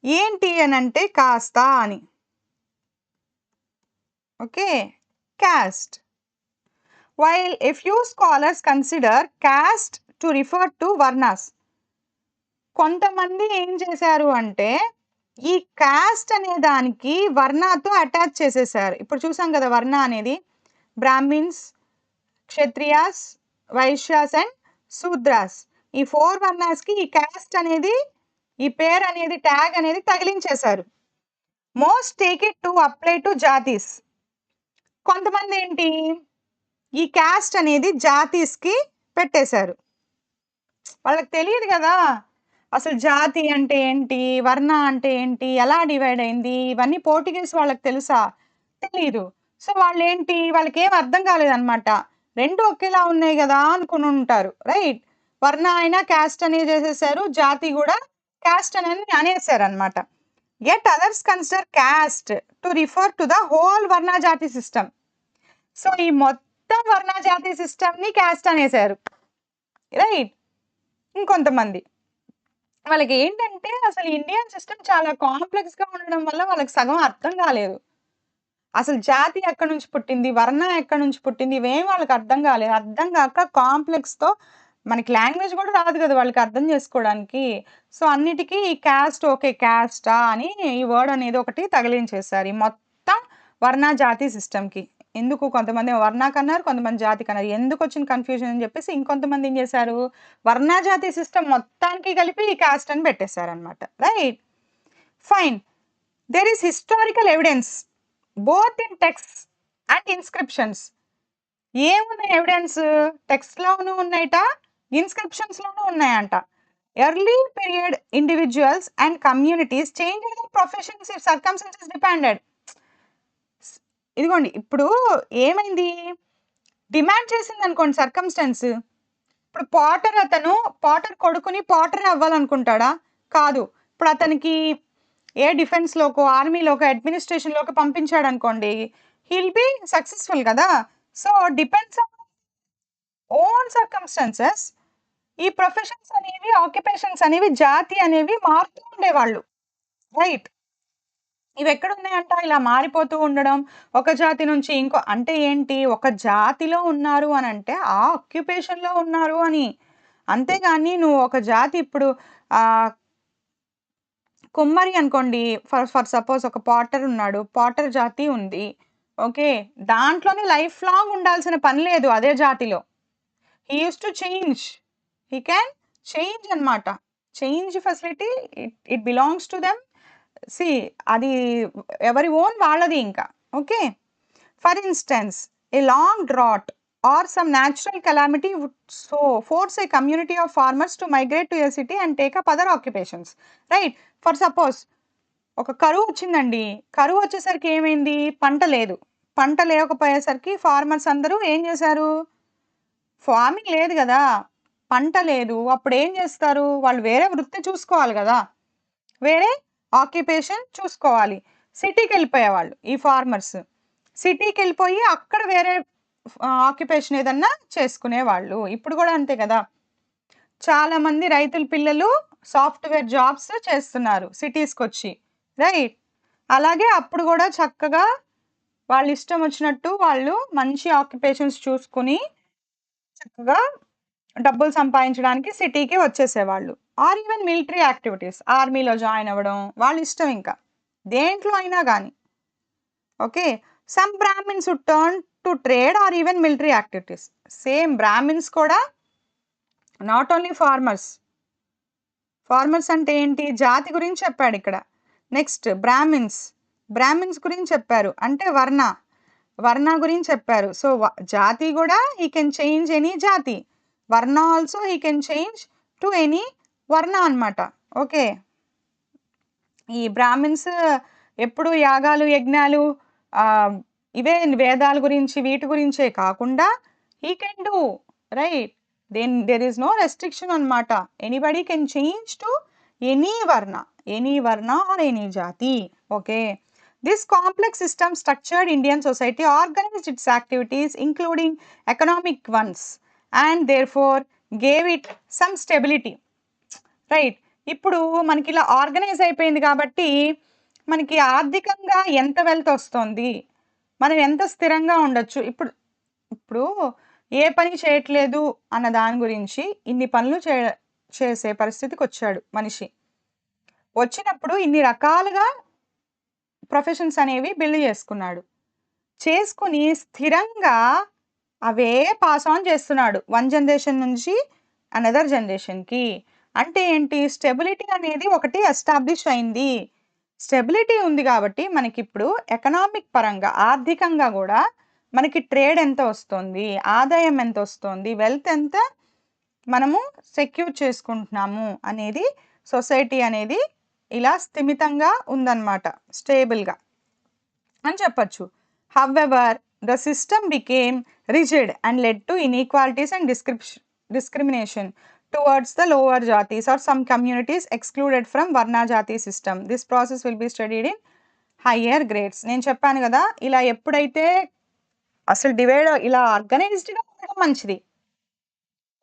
ఏంటి అనంటే కాస్త అని. Okay. caste. While a few scholars consider caste to refer to varnas. కొంతమంది ఏం చేశారు అంటే ఈ కాస్ట్ అనే దానికి వర్ణతో అటాచ్ చేసేసారు. ఇప్పుడు చూసాం కదా వర్ణ అనేది బ్రాహ్మిన్స్, క్షత్రియాస్, వైశ్యాస్ అండ్ శూద్రాస్. ఈ 4 వర్ణాస్‌కి ఈ కాస్ట్ అనేది ఈ పేరు అనేది ట్యాగ్ అనేది తగిలించేశారు. Most take it to apply to jatis. కొంతమంది ఏంటి ఈ కాస్ట్ అనేది జాతీస్‌కి పెట్టేశారు. వాళ్ళకి తెలియదు కదా! అసలు జాతి అంటే ఏంటి? వర్ణ అంటే ఏంటి? ఎలా డివైడ్ అయింది? ఇవన్నీ పోర్చుగీస్ వాళ్ళకి తెలుసా? తెలీదు. సో, వాళ్ళకేం అర్థం కాలేదనమాట. 2 ఒకేలా ఉన్నాయి గదా! అనుకునుంటారు. రైట్. వర్ణ అయినా కాస్ట్ అనే చేసేసారు. జాతి గూడా కాస్ట్ అనేది అనేసారనమాట. Yet others consider caste to refer to the whole varna jati system. So, ఈ మొత్తం వర్ణ జాతి సిస్టమ్‌ని కాస్ట్ అనేసారు. రైట్. ఇంకొంతమంది వాళ్ళకేంటంటే అసలు ఇండియన్ సిస్టమ్ చాలా కాంప్లెక్స్‌గా ఉండడం వల్ల వాళ్ళకి సగం అర్థం కాలేదు. అసలు జాతి ఎక్కడి నుంచి పుట్టింది? వర్ణ ఎక్కడి నుంచి పుట్టింది? ఇవేం వాళ్ళకి అర్థం కాలేదు. అర్థం కాక కాంప్లెక్స్‌తో మనకి లాంగ్వేజ్ కూడా రాదు కదా! వాళ్ళకి అర్థం చేసుకోవడానికి. సో, అన్నిటికి ఈ కాస్ట్ ఓకే. కాస్టా అని ఈ వర్డ్ అనేది ఒకటి తగిలించేసారు. ఈ మొత్తం వర్ణ జాతి సిస్టమ్‌కి. ఎందుకు కొంతమంది వర్ణకన్నారు, కొంతమంది జాతికన్నారు. ఎందుకొచ్చిన కన్‌ఫ్యూజన్ అని చెప్పేసి ఇంకొంతమంది ఏం చేశారు? వర్ణ జాతి సిస్టమ్ మొత్తానికి కలిపి ఈ కాస్ట్ అని పెట్టేసారన్నమాట. Right. Fine. There is historical evidence both in texts and inscriptions. ఏమున్నాయి ఎవిడెన్స్? టెక్స్ట్‌లోనూ ఉన్నాయట, ఇన్‌స్క్రిప్షన్స్‌లోనూ ఉన్నాయంట. Early period individuals and communities changed their professions if circumstances depended. ఇదిగోండి ఇప్పుడు ఏమైంది? డిమాండ్ చేసిందనుకోండి సర్కమ్‌స్టాన్స్. ఇప్పుడు పాటర్ కొడుకుని పాటర్ అవ్వాలనుకుంటాడా? కాదు. ఇప్పుడు అతనికి ఏ డిఫెన్స్‌లోకో, ఆర్మీలోకో, అడ్మినిస్ట్రేషన్‌లోకో పంపించాడనుకోండి. హి విల్ బి సక్సెస్‌ఫుల్ కదా! So, depends on own circumstances. ఈ ప్రొఫెషన్స్ అనేవి, ఆక్యుపేషన్స్ అనేవి, జాతి అనేవి మారుతూ ఉండేవాళ్ళు. రైట్. ఇవెక్కడున్నాయంట ఇలా మారిపోతూ ఉండడం. ఒక జాతి నుంచి అంటే ఏంటి? ఒక జాతిలో ఉన్నారు అనంటే ఆ ఆక్యుపేషన్‌లో ఉన్నారు అని. అంతేగాని నువ్వు ఒక జాతి ఇప్పుడు ఆహ్, కుమ్మరి అనుకోండి. ఫర్ సపోజ్ ఒక పాటర్ ఉన్నాడు. పాటర్ జాతి ఉంది. ఓకే. దాంట్లోనే లైఫ్ లాంగ్ ఉండాల్సిన పని లేదు అదే జాతిలో. He used to change. He can change అన్నమాట. Change facility it belongs to them. See అది ఎవరి ఓన్ వాళ్ళది ఇంకా. Okay. For instance a long drought or some natural calamity would force a community of farmers to migrate to a city and take up other occupations. Right. For suppose ఒక కరువు వచ్చిందండి. కరువు వచ్చేసరికి ఏమైంది? పంట లేదు. పంట లేకపోయేసరికి ఫార్మర్స్ అందరూ ఏం చేశారు? ఫార్మింగ్ లేదు గదా! పంట లేదు. అప్పుడేం జేస్తారు? వాళ్ళు వేరే వృత్తి చూసుకోవాలి గదా! వేరే ఆక్యుపేషన్ చూసుకోవాలి. సిటీకెళ్ళిపోయేవాళ్ళు ఈ ఫార్మర్స్. సిటీకెళ్ళిపోయి అక్కడ వేరే ఆక్యుపేషన్ ఏదన్నా చేసుకునేవాళ్ళు. ఇప్పుడు గూడా అంతే గదా! చాలామంది రైతుల పిల్లలు సాఫ్ట్‌వేర్ జాబ్స్ చేస్తున్నారు సిటీస్‌కొచ్చి. రైట్. అలాగే అప్పుడు గూడా చక్కగా వాళ్ళిష్టం వచ్చినట్టు వాళ్ళు మంచి ఆక్యుపేషన్స్ చూసుకొని చక్కగా డబ్బులు సంపాదించడానికి సిటీకి వచ్చేసేవాళ్ళు. Or even military activities. ఆర్మీలో జాయిన్ అవ్వడం వాళ్ళ ఇష్టం ఇంకా. దేంట్లో అయినా గాని. Okay. Some Brahmins would turn to trade or even military activities. Same Brahmins కూడా నాట్ ఓన్లీ ఫార్మర్స్. ఫార్మర్స్ అంటే ఏంటి? జాతి గురించి చెప్పాడిక్కడ. Next Brahmins. బ్రాహ్మిన్స్ గురించి చెప్పారు. అంటే వర్ణ. వర్ణ గురించి చెప్పారు. సో, జాతి గూడా హి కెన్ చేంజ్ ఎనీ జాతి. వర్ణ also he can change to any వర్ణ అన్నమాట. ఓకే. ఈ బ్రాహ్మిన్స్ ఎప్పుడు యాగాలు, యజ్ఞాలు ఆహ్, ఇవే వేదాల గురించి వీటి గురించే కాకుండా he can do. Right. There is no restriction అన్నమాట. Anybody can change to any varna or any jati. Okay, this complex system structured Indian society, organized its activities including economic ones, and therefore gave it some stability. Right. ఇప్పుడు మనకి ఇలా organise అయిపోయింది కాబట్టి, మనకి ఆర్థికంగా ఎంత wealth ఒస్తోంది? మనం ఎంత స్థిరంగా ఉండొచ్చు? ఇప్పుడు ఇప్పుడు ఏ పని చేయట్లేదు అన్న దాని గురించి ఇన్ని పనులు చేసే పరిస్థితికొచ్చాడు మనిషి. వచ్చినప్పుడు ఇన్ని రకాలుగా ప్రొఫెషన్స్ అనేవి బిల్డ్ చేసుకున్నాడు. చేసుకొని స్థిరంగా అవే పాస్ ఆన్ చేస్తున్నాడు. వన్ జనరేషన్ నుంచి అనదర్ జనరేషన్‌కి. అంటే ఏంటి? స్టెబిలిటీ అనేది ఒకటి ఎస్టాబ్లిష్ అయింది. స్టెబిలిటీ ఉంది కాబట్టి మనకిప్పుడు ఎకనామిక్ పరంగా, ఆర్థికంగా గూడా మనకి ట్రేడ్ ఎంత వస్తోంది? ఆదాయం ఎంతొస్తోంది? వెల్త్ ఎంత మనము సెక్యూర్ చేసుకుంటున్నాము అనేది సొసైటీ అనేది ఇలా స్థిమితంగా ఉందన్నమాట. స్టేబుల్‌గా అని చెప్పొచ్చు. However the system became rigid and led to inequalities and discrimination towards the lower jatis or some communities excluded from varna jati system. This process will be studied in higher grades. నేను చెప్పాను కదా, ఇలా ఎప్పుడైతే అసలు divide ఇలా ఆర్గనైజ్డ్‌గా ఉండడం మంచిది.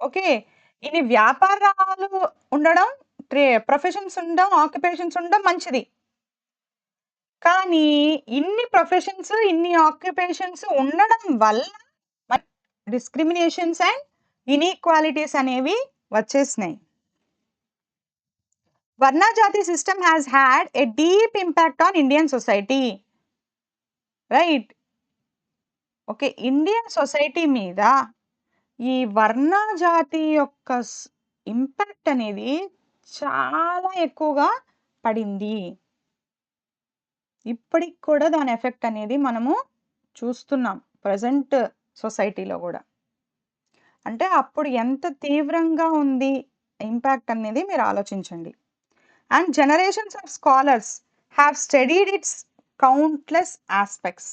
Okay. ఇన్ని వ్యాపారాలు ఉండడం, ప్రొఫెషన్స్ ఉండడం, ఆక్యుపేషన్స్ ఉండడం మంచిది. కానీ ఇన్ని ప్రొఫెషన్స్, ఇన్ని ఆక్యుపేషన్స్ ఉండడం వల్ల డిస్క్రిమినేషన్స్ అండ్ ఇన్‌ఈక్వాలిటీస్ అనేవి వచ్చేసినాయి. Varna Jati system has had a deep impact on Indian society. Right? Okay, Indian society మీద ఈ వర్ణ జాతి యొక్క ఇంపాక్ట్ అనేది చాలా ఎక్కువగా పడింది. ఇప్పటికి కూడా దాని ఎఫెక్ట్ అనేది మనము చూస్తున్నాం ప్రెజెంట్ సొసైటీలో కూడా. అంటే అప్పుడు ఎంత తీవ్రంగా ఉంది ఇంపాక్ట్ అనేది మీరు ఆలోచించండి. And generations of scholars have studied its countless aspects.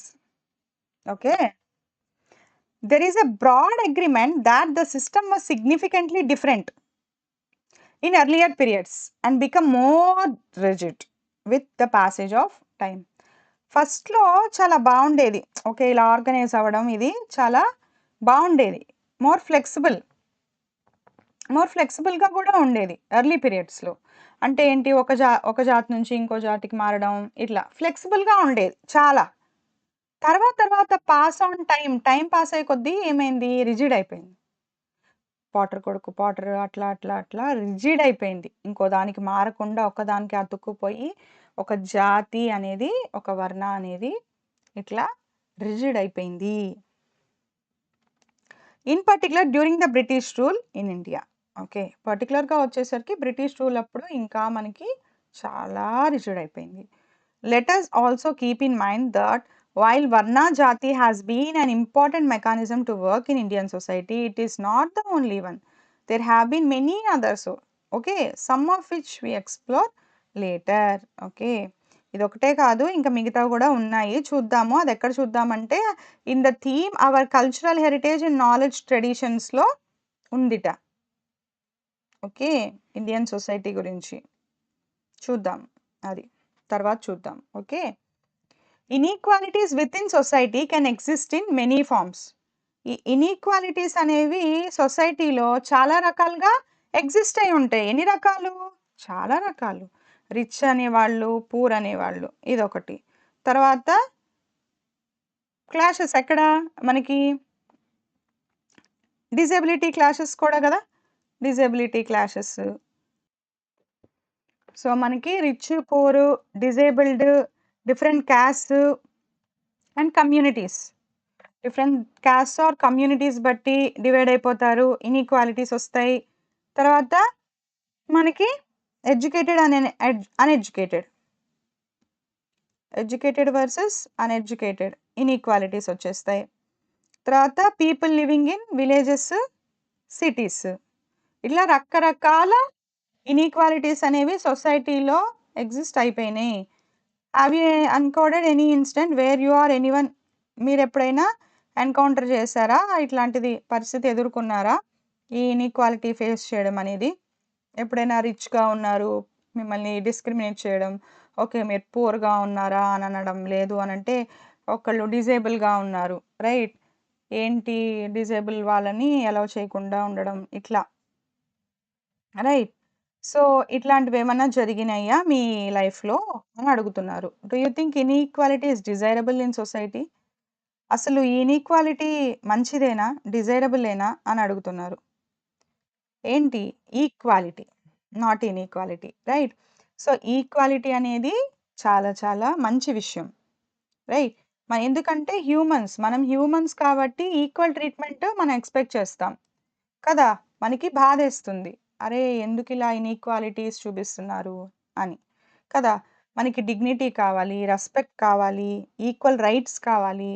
Okay. There is a broad agreement that the system was significantly different in earlier periods and become more rigid with the passage of time. ఫస్ట్‌లో చాలా బాగుండేది. Okay. ఇలా organise అవ్వడం ఇది చాలా బాగుండేది. More ఫ్లెక్సిబుల్‌గా కూడా ఉండేది ఎర్లీ పీరియడ్స్‌లో. అంటే ఏంటి? ఒక జాతి నుంచి ఇంకో జాతికి మారడం, ఇట్లా ఫ్లెక్సిబుల్‌గా ఉండేది చాలా. తర్వాత పాస్ ఆన్ టైమ్ పాస్ అయ్యే కొద్దీ ఏమైంది? రిజిడ్ అయిపోయింది. పాటర్ కొడుకు పాటర్ అట్లా రిజిడ్ అయిపోయింది. ఇంకో దానికి మారకుండా ఒకదానికి అతుక్కుపోయి ఒక జాతి అనేది, ఒక వర్ణ అనేది ఇట్లా రిజిడ్ అయిపోయింది. In particular during the British rule in India. Okay. పర్టిక్యులర్‌గా వచ్చేసరికి బ్రిటిష్ రూల్ అప్పుడు ఇంకా మనకి చాలా రిజిడ్ అయిపోయింది. Let us also keep in mind that while Varna Jati has been an important mechanism to work in Indian society, it is not the only one. There have been many others. Okay, some of which we explore later. Okay. ఇదొకటే కాదు, ఇంకా మిగతావి కూడా ఉన్నాయి. చూద్దాము. అది ఎక్కడ చూద్దామంటే in the theme our cultural heritage and knowledge ట్రెడిషన్స్‌లో ఉందిట. ఓకే. ఇండియన్ సొసైటీ గురించి చూద్దాం. అది తర్వాత చూద్దాం. Okay. Inequalities within society can exist in many forms. ఈ ఇన్‌ఈక్వాలిటీస్ అనేవి సొసైటీలో చాలా రకాలుగా ఎగ్జిస్ట్ అయి ఉంటాయి. ఎన్ని రకాలు? చాలా రకాలు. రిచ్ అనేవాళ్ళు, పూర్ అనేవాళ్ళు ఇదొకటి. తర్వాత క్లాషెస్ ఎక్కడ? మనకి డిజబిలిటీ క్లాషెస్ కూడా కదా! Disability clashes. సో, మనకి rich, poor, disabled, different castes and communities. Different castes or communities బట్టి డివైడ్ అయిపోతారు. ఇన్‌ఈక్వాలిటీస్ వస్తాయి. తర్వాత మనకి educated and uneducated. Educated versus uneducated inequalities వచ్చేస్తాయి. తర్వాత people living in villages, cities. ఇట్లా రకరకాల ఇన్‌ఈక్వాలిటీస్ అనేవి సొసైటీలో ఎగ్జిస్ట్ అయిపోయినాయి. Have you encountered any incident where you are anyone? మీరెప్పుడైనా ఎన్‌కౌంటర్ చేశారా? ఇట్లాంటిది పరిస్థితి ఎదుర్కొన్నారా? ఈ ఇన్‌ఈక్వాలిటీ ఫేస్ చేయడం అనేది. ఎప్పుడైనా రిచ్‌గా ఉన్నారు, మిమ్మల్ని డిస్క్రిమినేట్ చేయడం. ఓకే. మీరు పూర్‌గా ఉన్నారా అని అనడం. లేదు అనంటే ఒకళ్ళు డిజేబుల్‌గా ఉన్నారు. రైట్? ఏంటి డిజేబుల్ వాళ్ళని అలౌ చేయకుండా ఉండడం. ఇట్లా. రైట్. సో, ఇట్లాంటివేమన్నా జరిగినాయా మీ లైఫ్‌లో అని అడుగుతున్నారు. Do you think inequality is desirable in society? అసలు ఈ ఇనీక్వాలిటీ మంచిదేనా? డిజైరబులేనా? అని అడుగుతున్నారు. ఏంటి? Equality. Not inequality. Right? So, equality అనేది చాలా చాలా మంచి విషయం. రైట్? ఎందుకంటే మనం హ్యూమన్స్ కాబట్టి ఈక్వల్ ట్రీట్‌మెంట్ మనం ఎక్స్‌పెక్ట్ చేస్తాం. కదా! మనకి బాధేస్తుంది. అరే! ఎందుకిలా ఇనీక్వాలిటీస్ చూపిస్తున్నారు అని. కదా! మనకి డిగ్నిటీ కావాలి, రెస్పెక్ట్ కావాలి, ఈక్వల్ రైట్స్ కావాలి.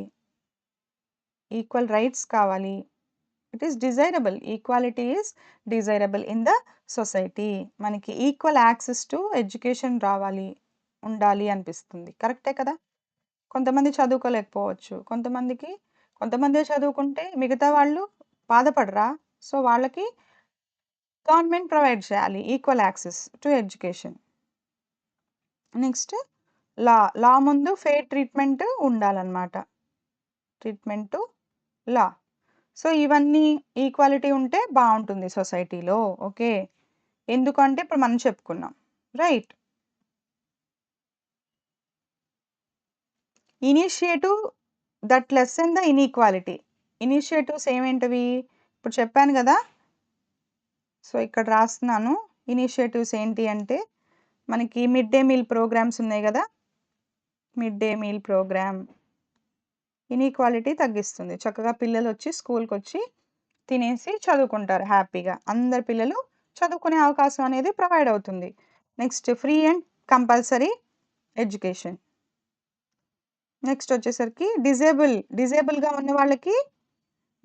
ఈక్వల్ రైట్స్ కావాలి. It is desirable. Equality is desirable in the society. మనకి ఈక్వల్ యాక్సెస్ టు ఎడ్యుకేషన్ ఉండాలి అనిపిస్తుంది. కరెక్టే కదా! కొంతమంది చదువుకోలేకపోవచ్చు. కొంతమందే చదువుకుంటే మిగతా వాళ్ళు బాధపడరా? సో, వాళ్ళకి గవర్నమెంట్ ప్రొవైడ్ చేయాలి equal access to education. Next law ముందు ఫెయిర్ ట్రీట్మెంట్ ఉండాలన్నమాట. Treatment to law. సో, ఇవన్నీ ఈక్వాలిటీ ఉంటే బావుంటుంది సొసైటీలో. ఓకే. ఎందుకంటే ఇప్పుడు మనం చెప్పుకున్నాం. Right. Initiative that lesson the inequality. Initiatives ఏమేంటివి? ఇప్పుడు చెప్పాను గదా! సో, ఇక్కడ రాస్తున్నాను. ఇనిషియేటివ్స్ ఏంటి అంటే, మనకి మిడ్ డే మీల్ ప్రోగ్రామ్స్ ఉన్నాయి గదా! Mid day meal programme inequality తగ్గిస్తుంది. చక్కగా పిల్లలొచ్చి స్కూల్‌కొచ్చి తినేసి చదువుకుంటారు హ్యాపీగా. అందరు పిల్లలు చదువుకునే అవకాశం అనేది ప్రొవైడ్ అవుతుంది. Next free and compulsory education. Next వచ్చేసరికి డిజేబుల్‌గా ఉన్న వాళ్ళకి,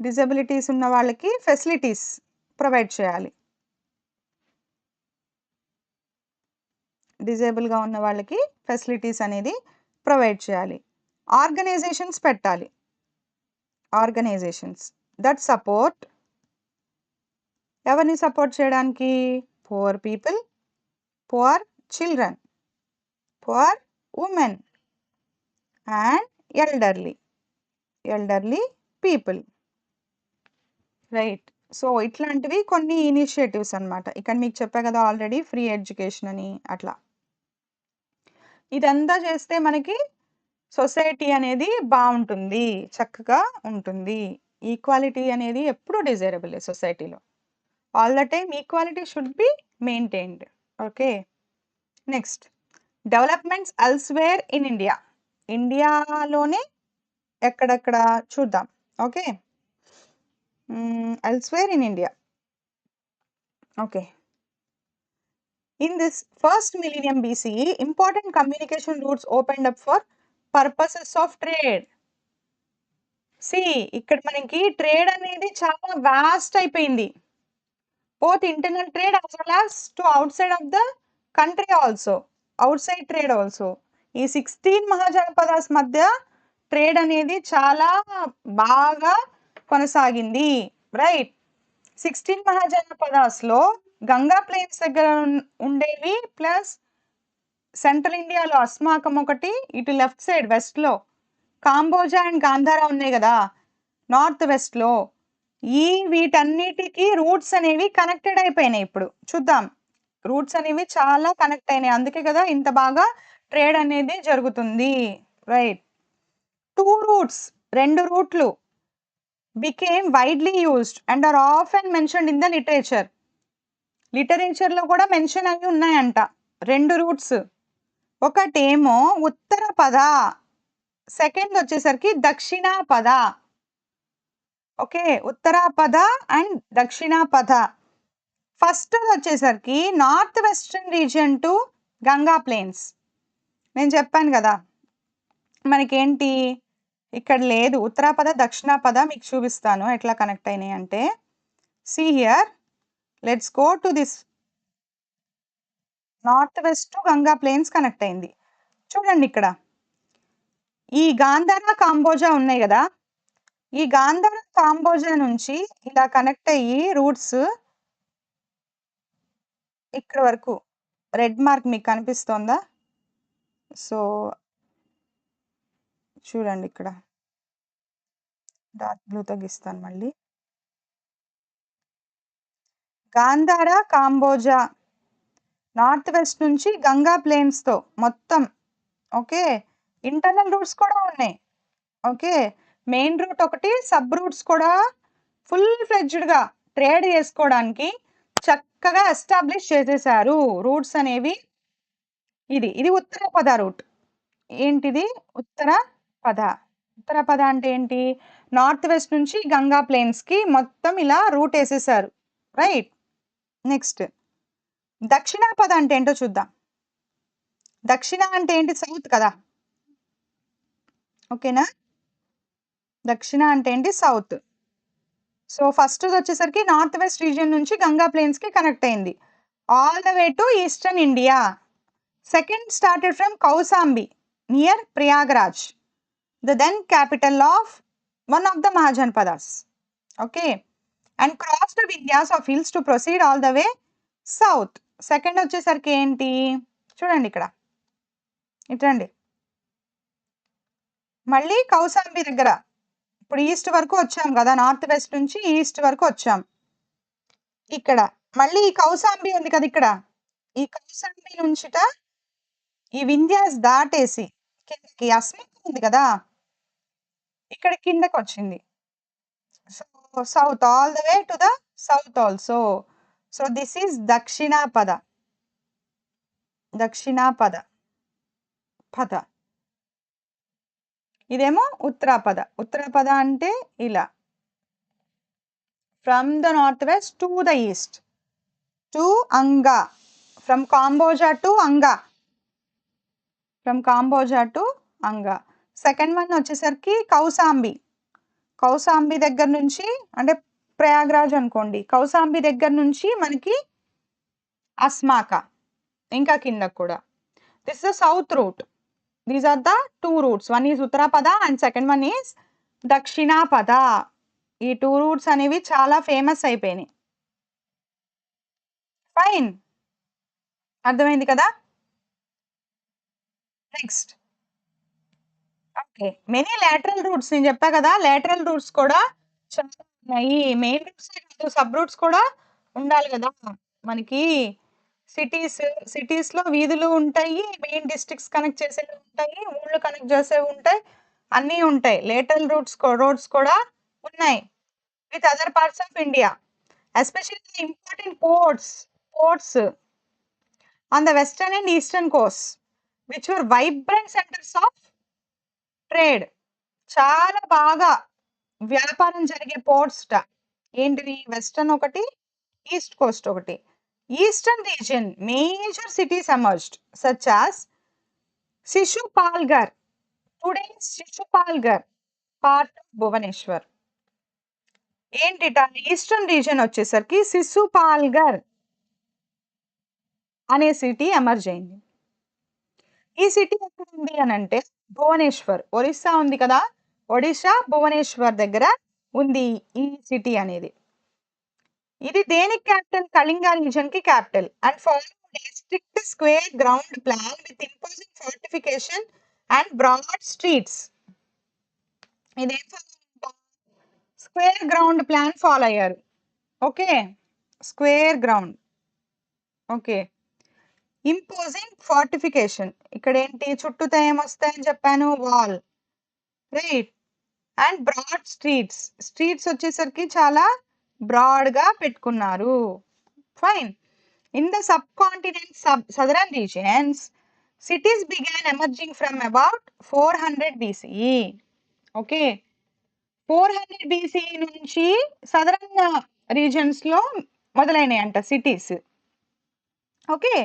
డిజబిలిటీస్ ఉన్న వాళ్ళకి ఫెసిలిటీస్ ప్రొవైడ్ చేయాలి. డిజేబుల్‌గా ఉన్న వాళ్ళకి ఫెసిలిటీస్ అనేది ప్రొవైడ్ చేయాలి. ఆర్గనైజేషన్స్ పెట్టాలి. ఆర్గనైజేషన్స్ దట్ సపోర్ట్ ఎవరిని సపోర్ట్ చేయడానికి? Poor people, poor children, poor women and elderly people. Right. So, ఇట్లాంటివి కొన్ని ఇనిషియేటివ్స్ అన్నమాట. ఇక్కడ మీకు చెప్పా కదా ఆల్రెడీ ఫ్రీ ఎడ్యుకేషన్ అని అట్లా. ఇదంతా చేస్తే మనకి సొసైటీ అనేది బావుంటుంది. చక్కగా ఉంటుంది. ఈక్వాలిటీ అనేది ఎప్పుడూ డిజైరబులే సొసైటీలో. All the time equality should be maintained. Okay. Next developments elsewhere in India. ఇండియాలోనే ఎక్కడెక్కడ చూద్దాం. Okay. Elsewhere in India. Okay. In this first millennium BCE, important communication routes opened up for purposes of trade. ఇక్కడ మనకి trade అనేది చాలా vast అయిపోయింది. Both internal trade as well as to outside of the country also. Outside trade also. ఈ 16 మహాజనపదాస్ మధ్య trade అనేది చాలా బాగా కొనసాగింది. రైట్. 16 మహాజనపదాస్‌లో గంగా ప్లెయిన్స్ దగ్గర ఉండేవి ప్లస్ సెంట్రల్ ఇండియాలో అస్మాకం ఒకటి, ఇటు లెఫ్ట్ సైడ్ వెస్ట్‌లో కాంబోజా అండ్ గాంధారా ఉన్నాయి గదా! నార్త్ వెస్ట్‌లో. వీటన్నిటికి రూట్స్ అనేవి కనెక్టెడ్ అయిపోయినాయి ఇప్పుడు. చూద్దాం. రూట్స్ అనేవి చాలా కనెక్ట్ అయినాయి. అందుకే కదా ఇంత బాగా ట్రేడ్ అనేది జరుగుతుంది. రైట్. 2 రూట్స్ 2 రూట్లు became widely used and are often mentioned in the literature. లిటరేచర్‌లో కూడా మెన్షన్ అయ్యి ఉన్నాయంట. 2 రూట్స్. ఒకటేమో ఉత్తర పద. సెకండ్ వచ్చేసరికి దక్షిణాపద. ఓకే. ఉత్తరాపద అండ్ దక్షిణాపద. ఫస్ట్ వచ్చేసరికి north western region to Ganga plains. నేను చెప్పాను గదా! మనకేంటి ఇక్కడ లేదు. ఉత్తరాపద, దక్షిణాపద మీకు చూపిస్తాను ఎట్లా కనెక్ట్ అయినాయి అంటే. See here. Let's go to this. North west to Ganga plains connect అయింది. చూడండి ఇక్కడ. ఈ గాంధార, కాంబోజా ఉన్నాయి గదా! ఈ గాంధార, కాంబోజా నుంచి ఇలా కనెక్ట్ అయ్యి రూట్స్ ఇక్కడ వరకు రెడ్ మార్క్ మీకు కనిపిస్తోందా? సో చూడండి ఇక్కడ డార్క్ బ్లూతో గీస్తాను మళ్ళీ. గాంధార, కాంబోజా నార్త్ వెస్ట్ నుంచి గంగా ప్లేన్స్తో మొత్తం. ఓకే, ఇంటర్నల్ రూట్స్ కూడా ఉన్నాయి. ఓకే, మెయిన్ రూట్ ఒకటి, సబ్ రూట్స్ కూడా ఫుల్ ఫ్లెడ్జ్డ్గా ట్రేడ్ చేసుకోవడానికి చక్కగా ఎస్టాబ్లిష్ చేసేసారు రూట్స్ అనేవి. ఇది ఉత్తరపద రూట్. ఏంటిది? ఉత్తరపద. ఉత్తరపద అంటే ఏంటి? నార్త్ వెస్ట్ నుంచి గంగా ప్లేన్స్కి మొత్తం ఇలా రూట్ వేసేసారు. రైట్. నెక్స్ట్ దక్షిణాపద అంటే ఏంటో చూద్దాం. దక్షిణ అంటే ఏంటి? సౌత్ కదా. ఓకేనా? దక్షిణ అంటే ఏంటి? సౌత్. సో ఫస్ట్ వచ్చేసరికి నార్త్ వెస్ట్ రీజియన్ నుంచి గంగా ప్లేన్స్కి కనెక్ట్ అయింది all the way to eastern India. Second started from Kaushambi near Prayagraj, the then capital of one of the Mahajanpadas. Okay, and crossed the Vindhyas of hills to proceed all the way south. Second వచ్చేసరికి ఏంటి? చూడండి ఇక్కడ ఇట్రండి, మళ్ళీ కౌసాంబి దగ్గర. ఇప్పుడు east వరకు వచ్చాం కదా, నార్త్ వెస్ట్ నుంచి ఈస్ట్ వరకు వచ్చాం. ఇక్కడ మళ్ళీ ఈ కౌసాంబి ఉంది కదా, ఇక్కడ ఈ కౌసాంబి నుంచిట ఈ వింధ్యాస్ దాటేసి కిందకి అస్మిత్ ఉంది కదా, ఇక్కడ కిందకి వచ్చింది. So south all the way to the south also. So this is Dakshinapatha. Dakshinapatha పద. ఇదేమో ఉత్తరాపద. ఉత్తరాపద అంటే ఇలా from the north west to the east to Anga, from Kamboja to Anga, from Kamboja to Anga. Second one వచ్చేసరికి కౌసాంబి. కౌసాంబి దగ్గర నుంచి అంటే ప్రయాగ్రాజ్ అనుకోండి, కౌసాంబి దగ్గర నుంచి మనకి అస్మాక, ఇంకా కిందకు కూడా. This is the south route. These are the two routes. One is Uttarapatha and second one is Dakshinapatha. ఈ టూ రూట్స్ అనేవి చాలా ఫేమస్ అయిపోయినాయి. ఫైన్, అర్థమైంది కదా. Next okay, many lateral roots. నేను చెప్పా కదా, లాటరల్ రూట్స్ కూడా చాలా ఉన్నాయి. మెయిన్ రూట్స్ కాదు, సబ్ రూట్స్ కూడా ఉండాలి కదా మనకి. సిటీస్లో వీధులు ఉంటాయి, మెయిన్ డిస్ట్రిక్ట్స్ కనెక్ట్ చేసేవి ఉంటాయి, ఊళ్ళు కనెక్ట్ చేసేవి ఉంటాయి, అన్నీ ఉంటాయి. లేటరల్ రోడ్స్ కూడా ఉన్నాయి with other parts of India, especially important ports on the western and eastern coast which were vibrant centres of trade. చాలా బాగా వ్యాపారం జరిగే పోర్ట్స్ ఏంటివి? వెస్టర్న్ ఒకటి, ఈస్ట్ కోస్ట్ ఒకటి. Eastern region major cities emerged such as Sisupalgarh. Today Sisupalgarh part of Bhubaneswar. ఏంటిట? Eastern region వచ్చేసరికి శిశుపాల్గర్ అనే సిటీ ఎమర్జ్ అయింది. ఈ సిటీ ఎక్కడ ఉంది అని అంటే భువనేశ్వర్, ఒరిస్సా ఉంది కదా, ఒడిశా భువనేశ్వర్ దగ్గర ఉంది ఈ సిటీ అనేది. ఇది దేనికి క్యాపిటల్? కళింగ రీజన్ కి capital. And followed a strict square ground plan with imposing fortification and broad streets. ఇదేం స్క్వేర్ గ్రౌండ్ ప్లాన్ ఫాలో అయ్యారు. Okay, square ground. Okay, imposing fortification. ఇక్కడ ఏంటి? చుట్టూతో ఏమొస్తాయని చెప్పాను? Wall. Right. And broad streets వచ్చేసరికి చాలా బ్రాడ్గా పెట్టుకున్నారు. Fine. In the subcontinent southern regions cities began emerging from about 400 BCE. Okay, 400 BCE నుంచి సదరన్ రీజియన్స్లో మొదలైనాయంట cities. Okay,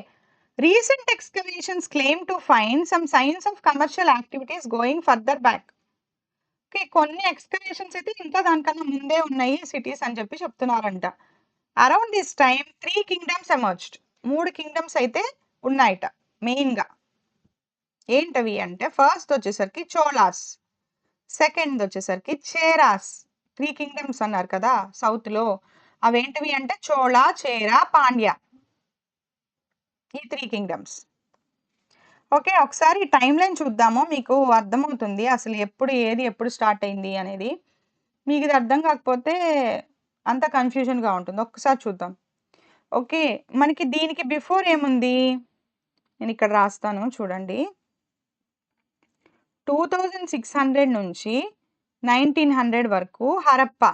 recent excavations claim to find some signs of commercial activities going further back. Okay, కొన్ని excavations అయితే ఇంకా దానికన్నా ముందే ఉన్నాయి cities అని చెప్పి చెప్తున్నారంట. Around this time 3 kingdoms emerged. 3 kingdoms అయితే ఉన్నాయట మెయిన్గా. ఏంటవి అంటే ఫస్ట్ వచ్చేసరికి చోళాస్, సెకండ్ వచ్చేసరికి చేరాస్. 3 కింగ్డమ్స్ అన్నారు కదా సౌత్లో, అవేంటివి అంటే చోళ, చేర, పాండ్య. ఈ 3 కింగ్డమ్స్. ఓకే. ఒకసారి టైమ్ లైన్ చూద్దాము. మీకు అర్థమవుతుంది. అసలు ఎప్పుడు స్టార్ట్ అయింది అనేది. మీకిది అర్థం కాకపోతే అంతా కన్‌ఫ్యూజన్‌గా ఉంటుంది. ఒక్కసారి చూద్దాం. ఓకే. మనకి దీనికి బిఫోర్ ఏముంది? నేనిక్కడ రాస్తాను చూడండి. 2600 నుంచి 1900 వరకు Harappa.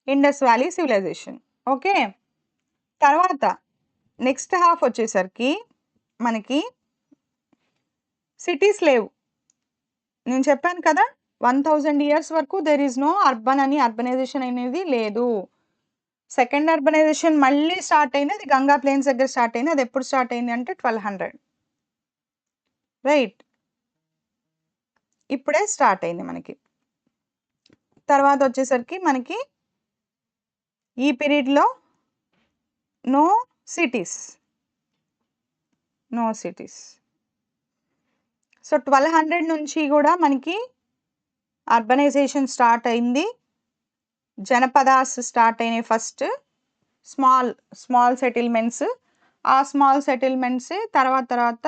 Indus valley civilization. Okay. తర్వాత నెక్స్ట్ హాఫ్ వచ్చేసరికి మనకి సిటీస్ లేవు. నేను చెప్పాను కదా! 1000 ఇయర్స్ వరకు దేర్ ఈస్ నో అర్బనైజేషన్ అనేది లేదు. సెకండ్ అర్బనైజేషన్ మళ్ళీ స్టార్ట్ అయింది. అది గంగా ప్లెయిన్స్ దగ్గర స్టార్ట్ అయింది. అది ఎప్పుడు స్టార్ట్ అయింది అంటే 1200. రైట్. ఇప్పుడే స్టార్ట్ అయింది మనకి. తర్వాత వచ్చేసరికి మనకి ఈ పీరియడ్‌లో no cities. No cities. So, 1200 నుంచి గూడా మనకి అర్బనైజేషన్ స్టార్ట్ అయింది. జనపదాస్ స్టార్ట్ అయినాయి ఫస్ట్. Small settlements. ఆ స్మాల్ సెటిల్మెంట్సే తర్వాత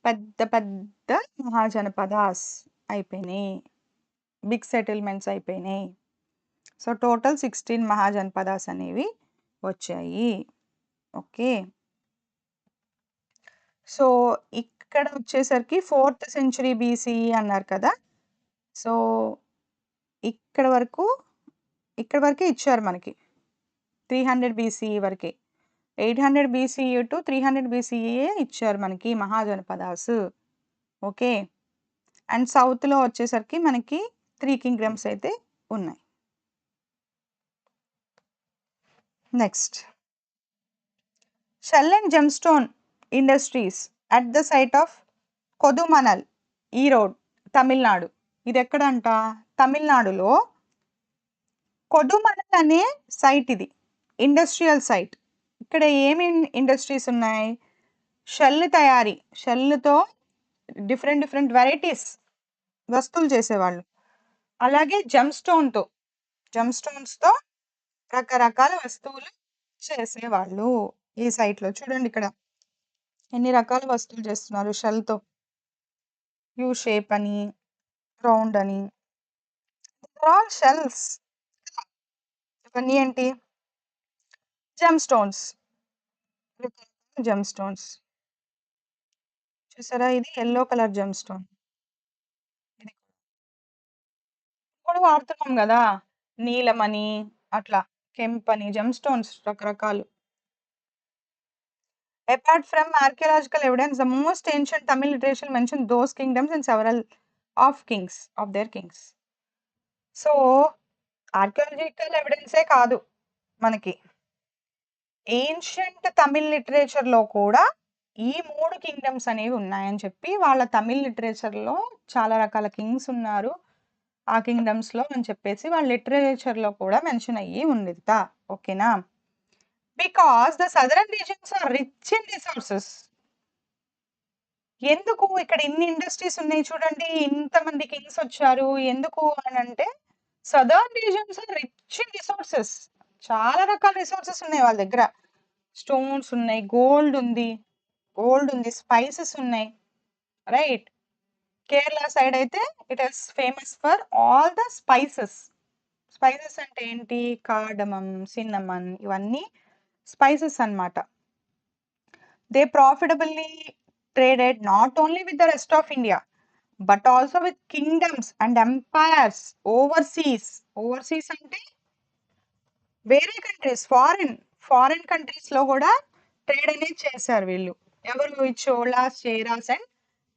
పెద్ద పెద్ద మహాజనపదాస్ అయిపోయినాయి. బిగ్ సెటిల్మెంట్స్ అయిపోయినాయి. సో, టోటల్ 16 మహాజనపదాస్ అనేవి వచ్చాయి. ఓకే. సో, ఇక్కడ వచ్చేసరికి 4థ్ సెంచురీ బీసీఈ అన్నారు కదా! సో, ఇక్కడ వరకే ఇచ్చారు మనకి. 300 బీసీఈ వరకే. 800 బీసీఈ టు 300 బీసీఈయే ఇచ్చారు మనకి మహాజనపదాస్. ఓకే. అండ్ సౌత్‌లో వచ్చేసరికి మనకి 3 కింగ్డమ్స్ అయితే ఉన్నాయి. Next. Shell and gemstone industries at the site of కొదుమనల్, Erode, Tamil Nadu. ఇదెక్కడంట? తమిళనాడులో కొదుమనల్ అనే సైట్ ఇది. Industrial site. ఇక్కడ ఇండస్ట్రీస్ ఉన్నాయి? షెల్ తయారీ. షెల్‌తో డిఫరెంట్ వెరైటీస్ వస్తువులు చేసేవాళ్ళు. అలాగే జెమ్‌స్టోన్స్‌తో రకరకాల వస్తువులు చేసేవాళ్ళు. ఈ సైట్‌లో చూడండి ఇక్కడ. ఎన్ని రకాల వస్తువులు చేస్తున్నారు షెల్‌తో. యూ షేప్ అని, రౌండ్ అని. They are all shells. ఇవన్నీ ఏంటి? జెమ్‌స్టోన్స్. జెమ్‌స్టోన్స్. చూసారా ఇది యెల్లో కలర్ జెమ్‌స్టోన్. ఇది కూడా వాడుతున్నాం గదా! నీలమని, అట్లా కెంపని, జెమ్‌స్టోన్స్ రకరకాలు. Apart from archaeological evidence, the most ancient Tamil literature mentions those kingdoms and several of their kings. సో, ఆర్కియాలజికల్ ఎవిడెన్సే కాదు మనకి. ఏన్షియంట్ తమిళ్ లిటరేచర్‌లో కూడా ఈ 3 కింగ్డమ్స్ అనేవి ఉన్నాయని చెప్పి వాళ్ళ తమిళ్ లిటరేచర్‌లో చాలా రకాల కింగ్స్ ఉన్నారు. ఆ కింగ్డమ్స్‌లో అని చెప్పేసి వాళ్ళ లిటరేచర్‌లో కూడా మెన్షన్ అయ్యి ఉందిట. ఓకేనా? Because the southern regions are rich in resources. ఎందుకు ఇక్కడ ఇన్ని ఇండస్ట్రీస్ ఉన్నాయి చూడండి. ఇంతమంది కింగ్స్ వచ్చారు. ఎందుకు అనంటే southern regions are rich in resources. చాలా రకాల రిసోర్సెస్ ఉన్నాయి వాళ్ళ దగ్గర. స్టోన్స్ ఉన్నాయి, గోల్డ్ ఉంది, స్పైసెస్ ఉన్నాయి. రైట్. కేరళ సైడ్ అయితే it is famous for all the spices. Spices అంటే ఏంటి? కార్డమమ్, సిన్నమన్ ఇవన్నీ స్పైసెస్ అన్నమాట. They ప్రాఫిటబుల్లీ traded not only with the rest of India, but also with kingdoms and empires overseas. Overseas అంటే వేరే countries, foreign కంట్రీస్‌లో కూడా trade అనేది చేశారు వీళ్ళు. ఎవరు? ఈ చోళాస్, చేరాస్ అండ్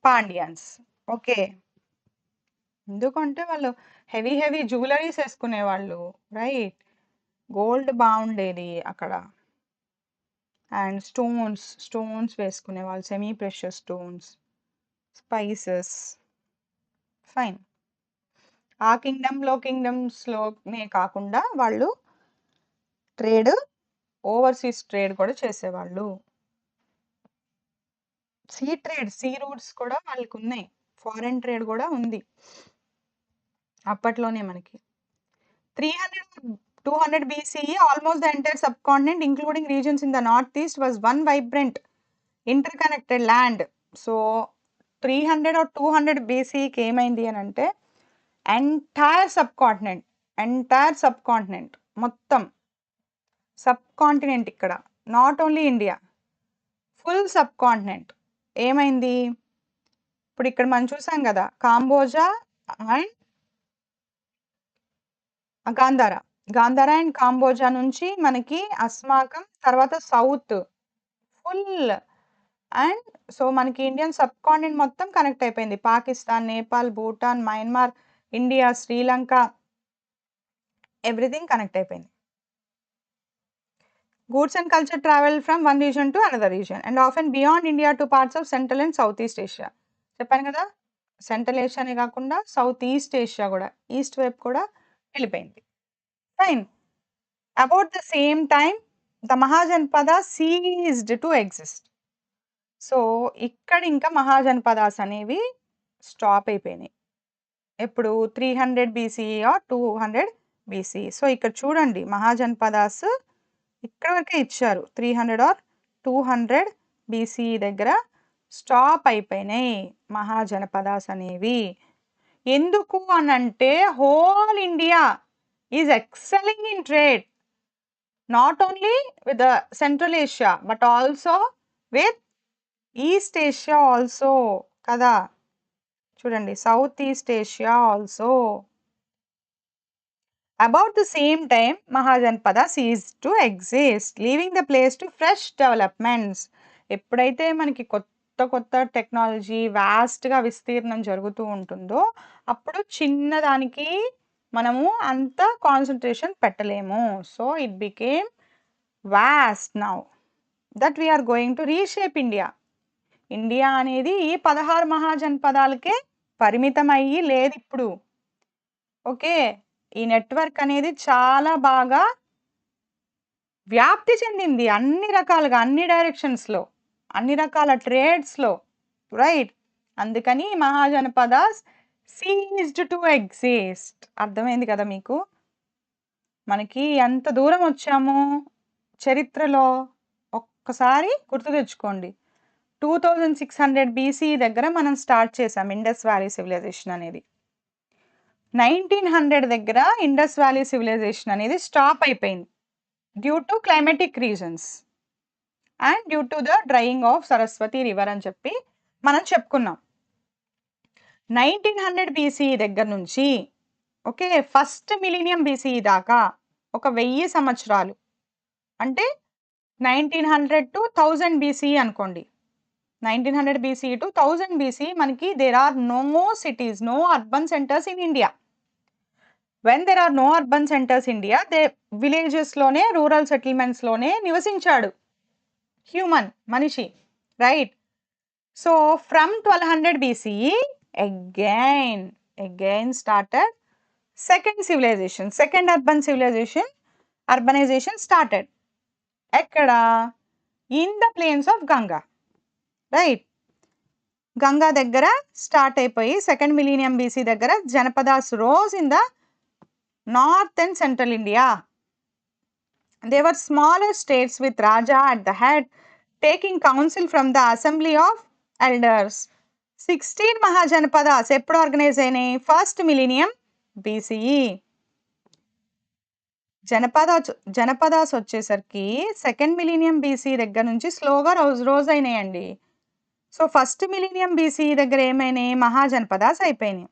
పాండియన్స్. ఓకే. ఎందుకంటే వాళ్ళు హెవీ జ్యువెలరీస్ ఏసుకునేవాళ్ళు. రైట్. గోల్డ్ బావుండేది అక్కడ. అండ్ స్టోన్స్ వేసుకునేవాళ్ళు. Semi precious stones, spices. Fine. ఆ కింగ్డమ్స్‌లోనే కాకుండా వాళ్ళు ఓవర్‌సీస్ ట్రేడ్ కూడా చేసేవాళ్ళు. సీ రూట్స్ కూడా వాళ్ళకున్నాయి. ఫారెన్ ట్రేడ్ కూడా ఉంది. అప్పట్లోనే మనకి. 300 200 BCE, almost the entire subcontinent, including regions in the northeast, was one vibrant, interconnected land. So 300 or 200 BCEకి ఏమైంది అని అంటే ఎంటైర్ సబ్కాంటినెంట్ మొత్తం సబ్కాంటినెంట్, ఇక్కడ not only India, full subcontinent ఏమైంది? ఇప్పుడు ఇక్కడ మనం చూసాం కదా, కాంబోజా అండ్ గాంధార అండ్ కాంబోజా నుంచి మనకి అస్మాకం, తర్వాత సౌత్ ఫుల్. అండ్ సో మనకి ఇండియన్ సబ్ కాంటినెంట్ మొత్తం కనెక్ట్ అయిపోయింది. Pakistan, Nepal, Bhutan, Myanmar, India, Sri Lanka, everything connect అయిపోయింది. Goods and culture travel from one region to another region and often beyond India to parts of Central and Southeast Asia. చెప్పాను కదా, central ఏషియానే కాకుండా south east Asia కూడా, east వైపు కూడా వెళ్ళిపోయింది. Fine. About the same time the Mahajanapada seized to exist. So ఇక్కడ ఇంకా మహాజనపదాస్ అనేవి స్టాప్ అయిపోయినాయి. ఎప్పుడు 300 BCE ఆర్ 200 BCE. సో ఇక్కడ చూడండి, మహాజనపదాస్ ఇక్కడ వరకే ఇచ్చారు, 300 ఆర్ 200 BCE దగ్గర స్టాప్ అయిపోయినాయి మహాజనపదాస్ అనేవి. ఎందుకు అనంటే whole India is excelling in trade, not only with the central Asia but also with east Asia also కదా. చూడండి, south east Asia also. About the same time, Mahajanpada ceased to exist, leaving the place to fresh developments. ఎప్పుడైతే మనకి కొత్త technology వాస్ట్గా విస్తీర్ణం జరుగుతూ ఉంటుందో అప్పుడు చిన్నదానికి మనము అంత కాన్సన్ట్రేషన్ పెట్టలేము. So it became vast now that we are going to reshape India. India అనేది ఈ 16 మహాజనపదాలకే పరిమితం అయ్యి లేదు ఇప్పుడు. ఓకే, ఈ నెట్వర్క్ అనేది చాలా బాగా వ్యాప్తి చెందింది అన్ని రకాలుగా, అన్ని డైరెక్షన్స్లో, అన్ని రకాల ట్రేడ్స్లో, రైట్. అందుకని మహాజనపదాస్ సీజ్డ్ టు ఎగ్జిస్ట్. అర్థమైంది కదా మీకు? మనకి ఎంత దూరం వచ్చాము చరిత్రలో ఒక్కసారి గుర్తు తెచ్చుకోండి. 2600 BCE దగ్గర మనం స్టార్ట్ చేసాం ఇండస్ వ్యాలీ సివిలైజేషన్ అనేది. 1900 దగ్గర ఇండస్ వ్యాలీ సివిలైజేషన్ అనేది స్టాప్ అయిపోయింది due to climatic reasons and due to the drying of Saraswati river అని చెప్పి మనం చెప్పుకున్నాం. 1900 BCE దగ్గర నుంచి ఓకే ఫస్ట్ మిలీనియం BCE దాకా ఒక 1000 సంవత్సరాలు, అంటే 1900 to 1000 BCE అనుకోండి. 1900 BCE to 1000 BCE మనకి there are no cities, no urban centers in India. When there are no urban centers in India, the villages లోనే, రూరల్ సెటిల్మెంట్స్ లోనే నివసించాడు హ్యూమన్, మనిషి, right. So from 1200 BCE again started second civilization, second urbanization started. ఎక్కడ? in the plains of Ganga, right. Ganga దగ్గర start అయిపోయి second millennium BC దగ్గర janapadas rose in the north and central India. They were smaller states with Raja at the head, taking counsel from the assembly of elders. 16 mahajanapadas ఎప్పుడు organise అయినాయి? First millennium BCE. Janapadas వచ్చేసరికి second millennium BCE దగ్గర నుంచి స్లోగా రోజు అయినాయండి. So first millennium BCE దగ్గర ఏమైనాయి? మహాజనపదాస్ అయిపోయినాయి.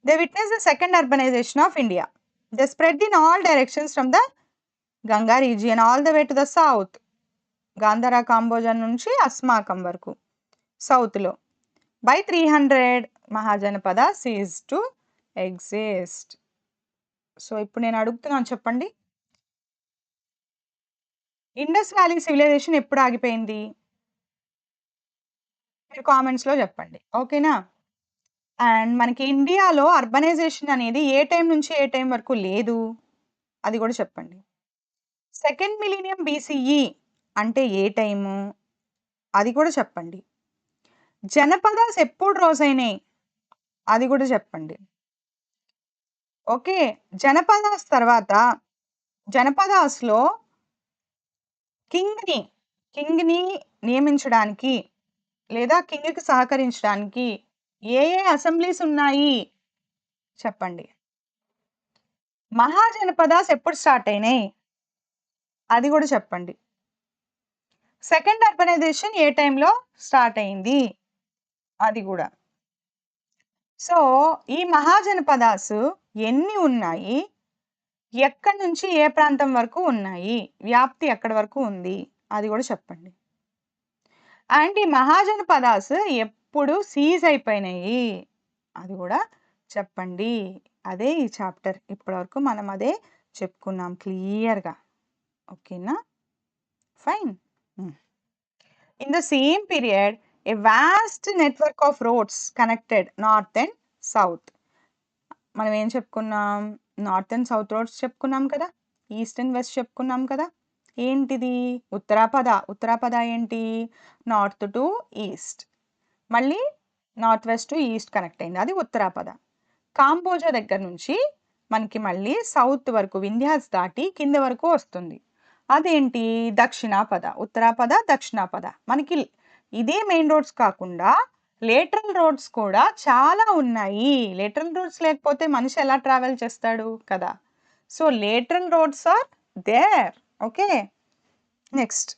They witnessed the second urbanization of India. They spread in all directions from the Ganga region all the way to the south. Gandhara, Kamboja నుంచి అస్మాకం వరకు సౌత్లో. By 300 Mahajanapada ceased to exist. So ఇప్పుడు నేను అడుగుతున్నాను, చెప్పండి, ఇండస్ వ్యాలీ సివిలైజేషన్ ఎప్పుడు ఆగిపోయింది? మీరు కామెంట్స్లో చెప్పండి, ఓకేనా? అండ్ మనకి ఇండియాలో అర్బనైజేషన్ అనేది ఏ టైం నుంచి ఏ టైం వరకు లేదు, అది కూడా చెప్పండి. సెకండ్ మిలీనియం BCE అంటే ఏ టైము, అది కూడా చెప్పండి. జనపదాస్ ఎప్పుడు రోజైనాయి, అది కూడా చెప్పండి. ఓకే. జనపదాస్ తర్వాత జనపదాస్‌లో కింగ్‌ని, కింగ్‌ని నియమించడానికి లేదా కింగ్‌కి సహకరించడానికి ఏ ఏ అసెంబ్లీస్ ఉన్నాయి చెప్పండి? మహాజనపదాస్ ఎప్పుడు స్టార్ట్ అయినాయి? అది గూడా చెప్పండి. సెకండ్ అర్బనైజేషన్ ఏ టైంలో స్టార్ట్ అయింది? అది గూడా. సో, ఈ మహాజనపదాస్ ఎన్ని ఉన్నాయి? ఎక్కడి నుంచి ఏ ప్రాంతం వరకు ఉన్నాయి? వ్యాప్తి ఎక్కడి వరకు ఉంది? అది గూడా చెప్పండి. అండ్ ఈ మహాజనపదాస్ ఎప్పుడు సీజ్ అయిపోయినాయి? అది గూడా చెప్పండి. అదే ఈ చాప్టర్. ఇప్పటివరకు మనం అదే చెప్పుకున్నాం క్లియర్‌గా. ఓకేనా? ఫైన్. హ్మ్. In the same period, a vast network of roads connected north and south. మనం ఏం చెప్పుకున్నాం? నార్త్ అండ్ సౌత్ రోడ్స్ చెప్పుకున్నాం కదా! ఈస్ట్ అండ్ వెస్ట్ చెప్పుకున్నాం కదా! ఏంటిది? ఉత్తరాపద. ఉత్తరాపద ఏంటి? North to east. మళ్ళీ north west to east connect అయింది. అది ఉత్తరాపద. కాంబోజ దగ్గర నుంచి మనకి మళ్ళీ సౌత్ వరకు వింధ్యాస్ దాటి కింద వరకు వస్తుంది. అదేంటి? దక్షిణాపద. ఉత్తరాపద, దక్షిణాపద. మనకి ఇదే మెయిన్ రోడ్స్ కాకుండా లేటరల్ రోడ్స్ కూడా చాలా ఉన్నాయి. లేటరల్ రోడ్స్ లేకపోతే మనిషి ఎలా ట్రావెల్ చేస్తాడు కదా! So, lateral roads are there. Okay. Next.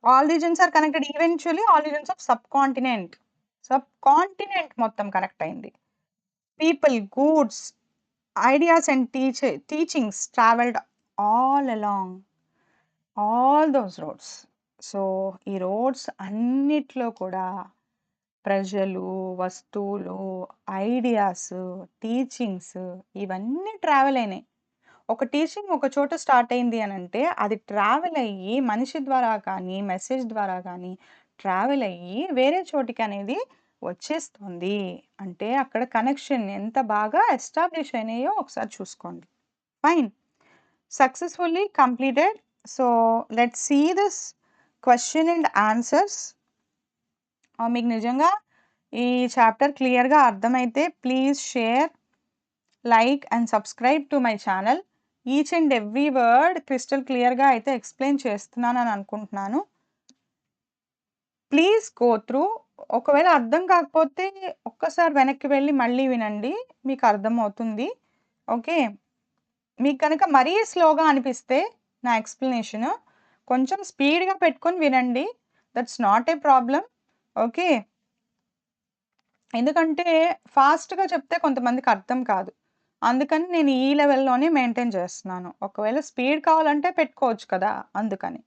All regions are connected eventually all regions of subcontinent. Subcontinent మొత్తం కనెక్ట్ అయింది. People, goods, ideas and teachings traveled all along all those roads. సో, ఈ roads అన్నిట్లో కూడా ప్రజలు, వస్తువులు, ఐడియాస్, టీచింగ్స్ ఇవన్నీ travel అయినాయి. ఒక టీచింగ్ ఒక చోట స్టార్ట్ అయింది అనంటే అది ట్రావెల్ అయ్యి మనిషి ద్వారా కానీ, మెసేజ్ ద్వారా కానీ ట్రావెల్ అయ్యి వేరే చోటికనేది వచ్చేస్తుంది. అంటే అక్కడ కనెక్షన్ ఎంత బాగా ఎస్టాబ్లిష్ అయినాయో ఒకసారి చూసుకోండి. Fine. Successfully completed. So, let's see this question and answers. మీకు నిజంగా ఈ చాప్టర్ క్లియర్‌గా అర్థమైతే please share, like and subscribe to my channel. Each and every word crystal క్లియర్‌గా అయితే ఎక్స్‌ప్లెయిన్ చేస్తున్నానని అనుకుంటున్నాను. Please go through. ఒకవేళ అర్థం కాకపోతే ఒక్కసారి వెనక్కి వెళ్లి మళ్ళీ వినండి. మీకు అర్థమవుతుంది. ఓకే. మీకు గనక మరీ స్లోగా అనిపిస్తే నా ఎక్స్‌ప్లనేషను కొంచెం స్పీడ్‌గా పెట్టుకొని వినండి. That's not a problem. Okay. ఎందుకంటే ఫాస్ట్‌గా చెప్తే కొంతమందికి అర్థం కాదు. అందుకని నేను ఈ లెవెల్‌లోనే మెయింటైన్ చేస్తున్నాను. ఒకవేళ స్పీడ్ కావాలంటే పెట్టుకోవచ్చు కదా! అందుకని.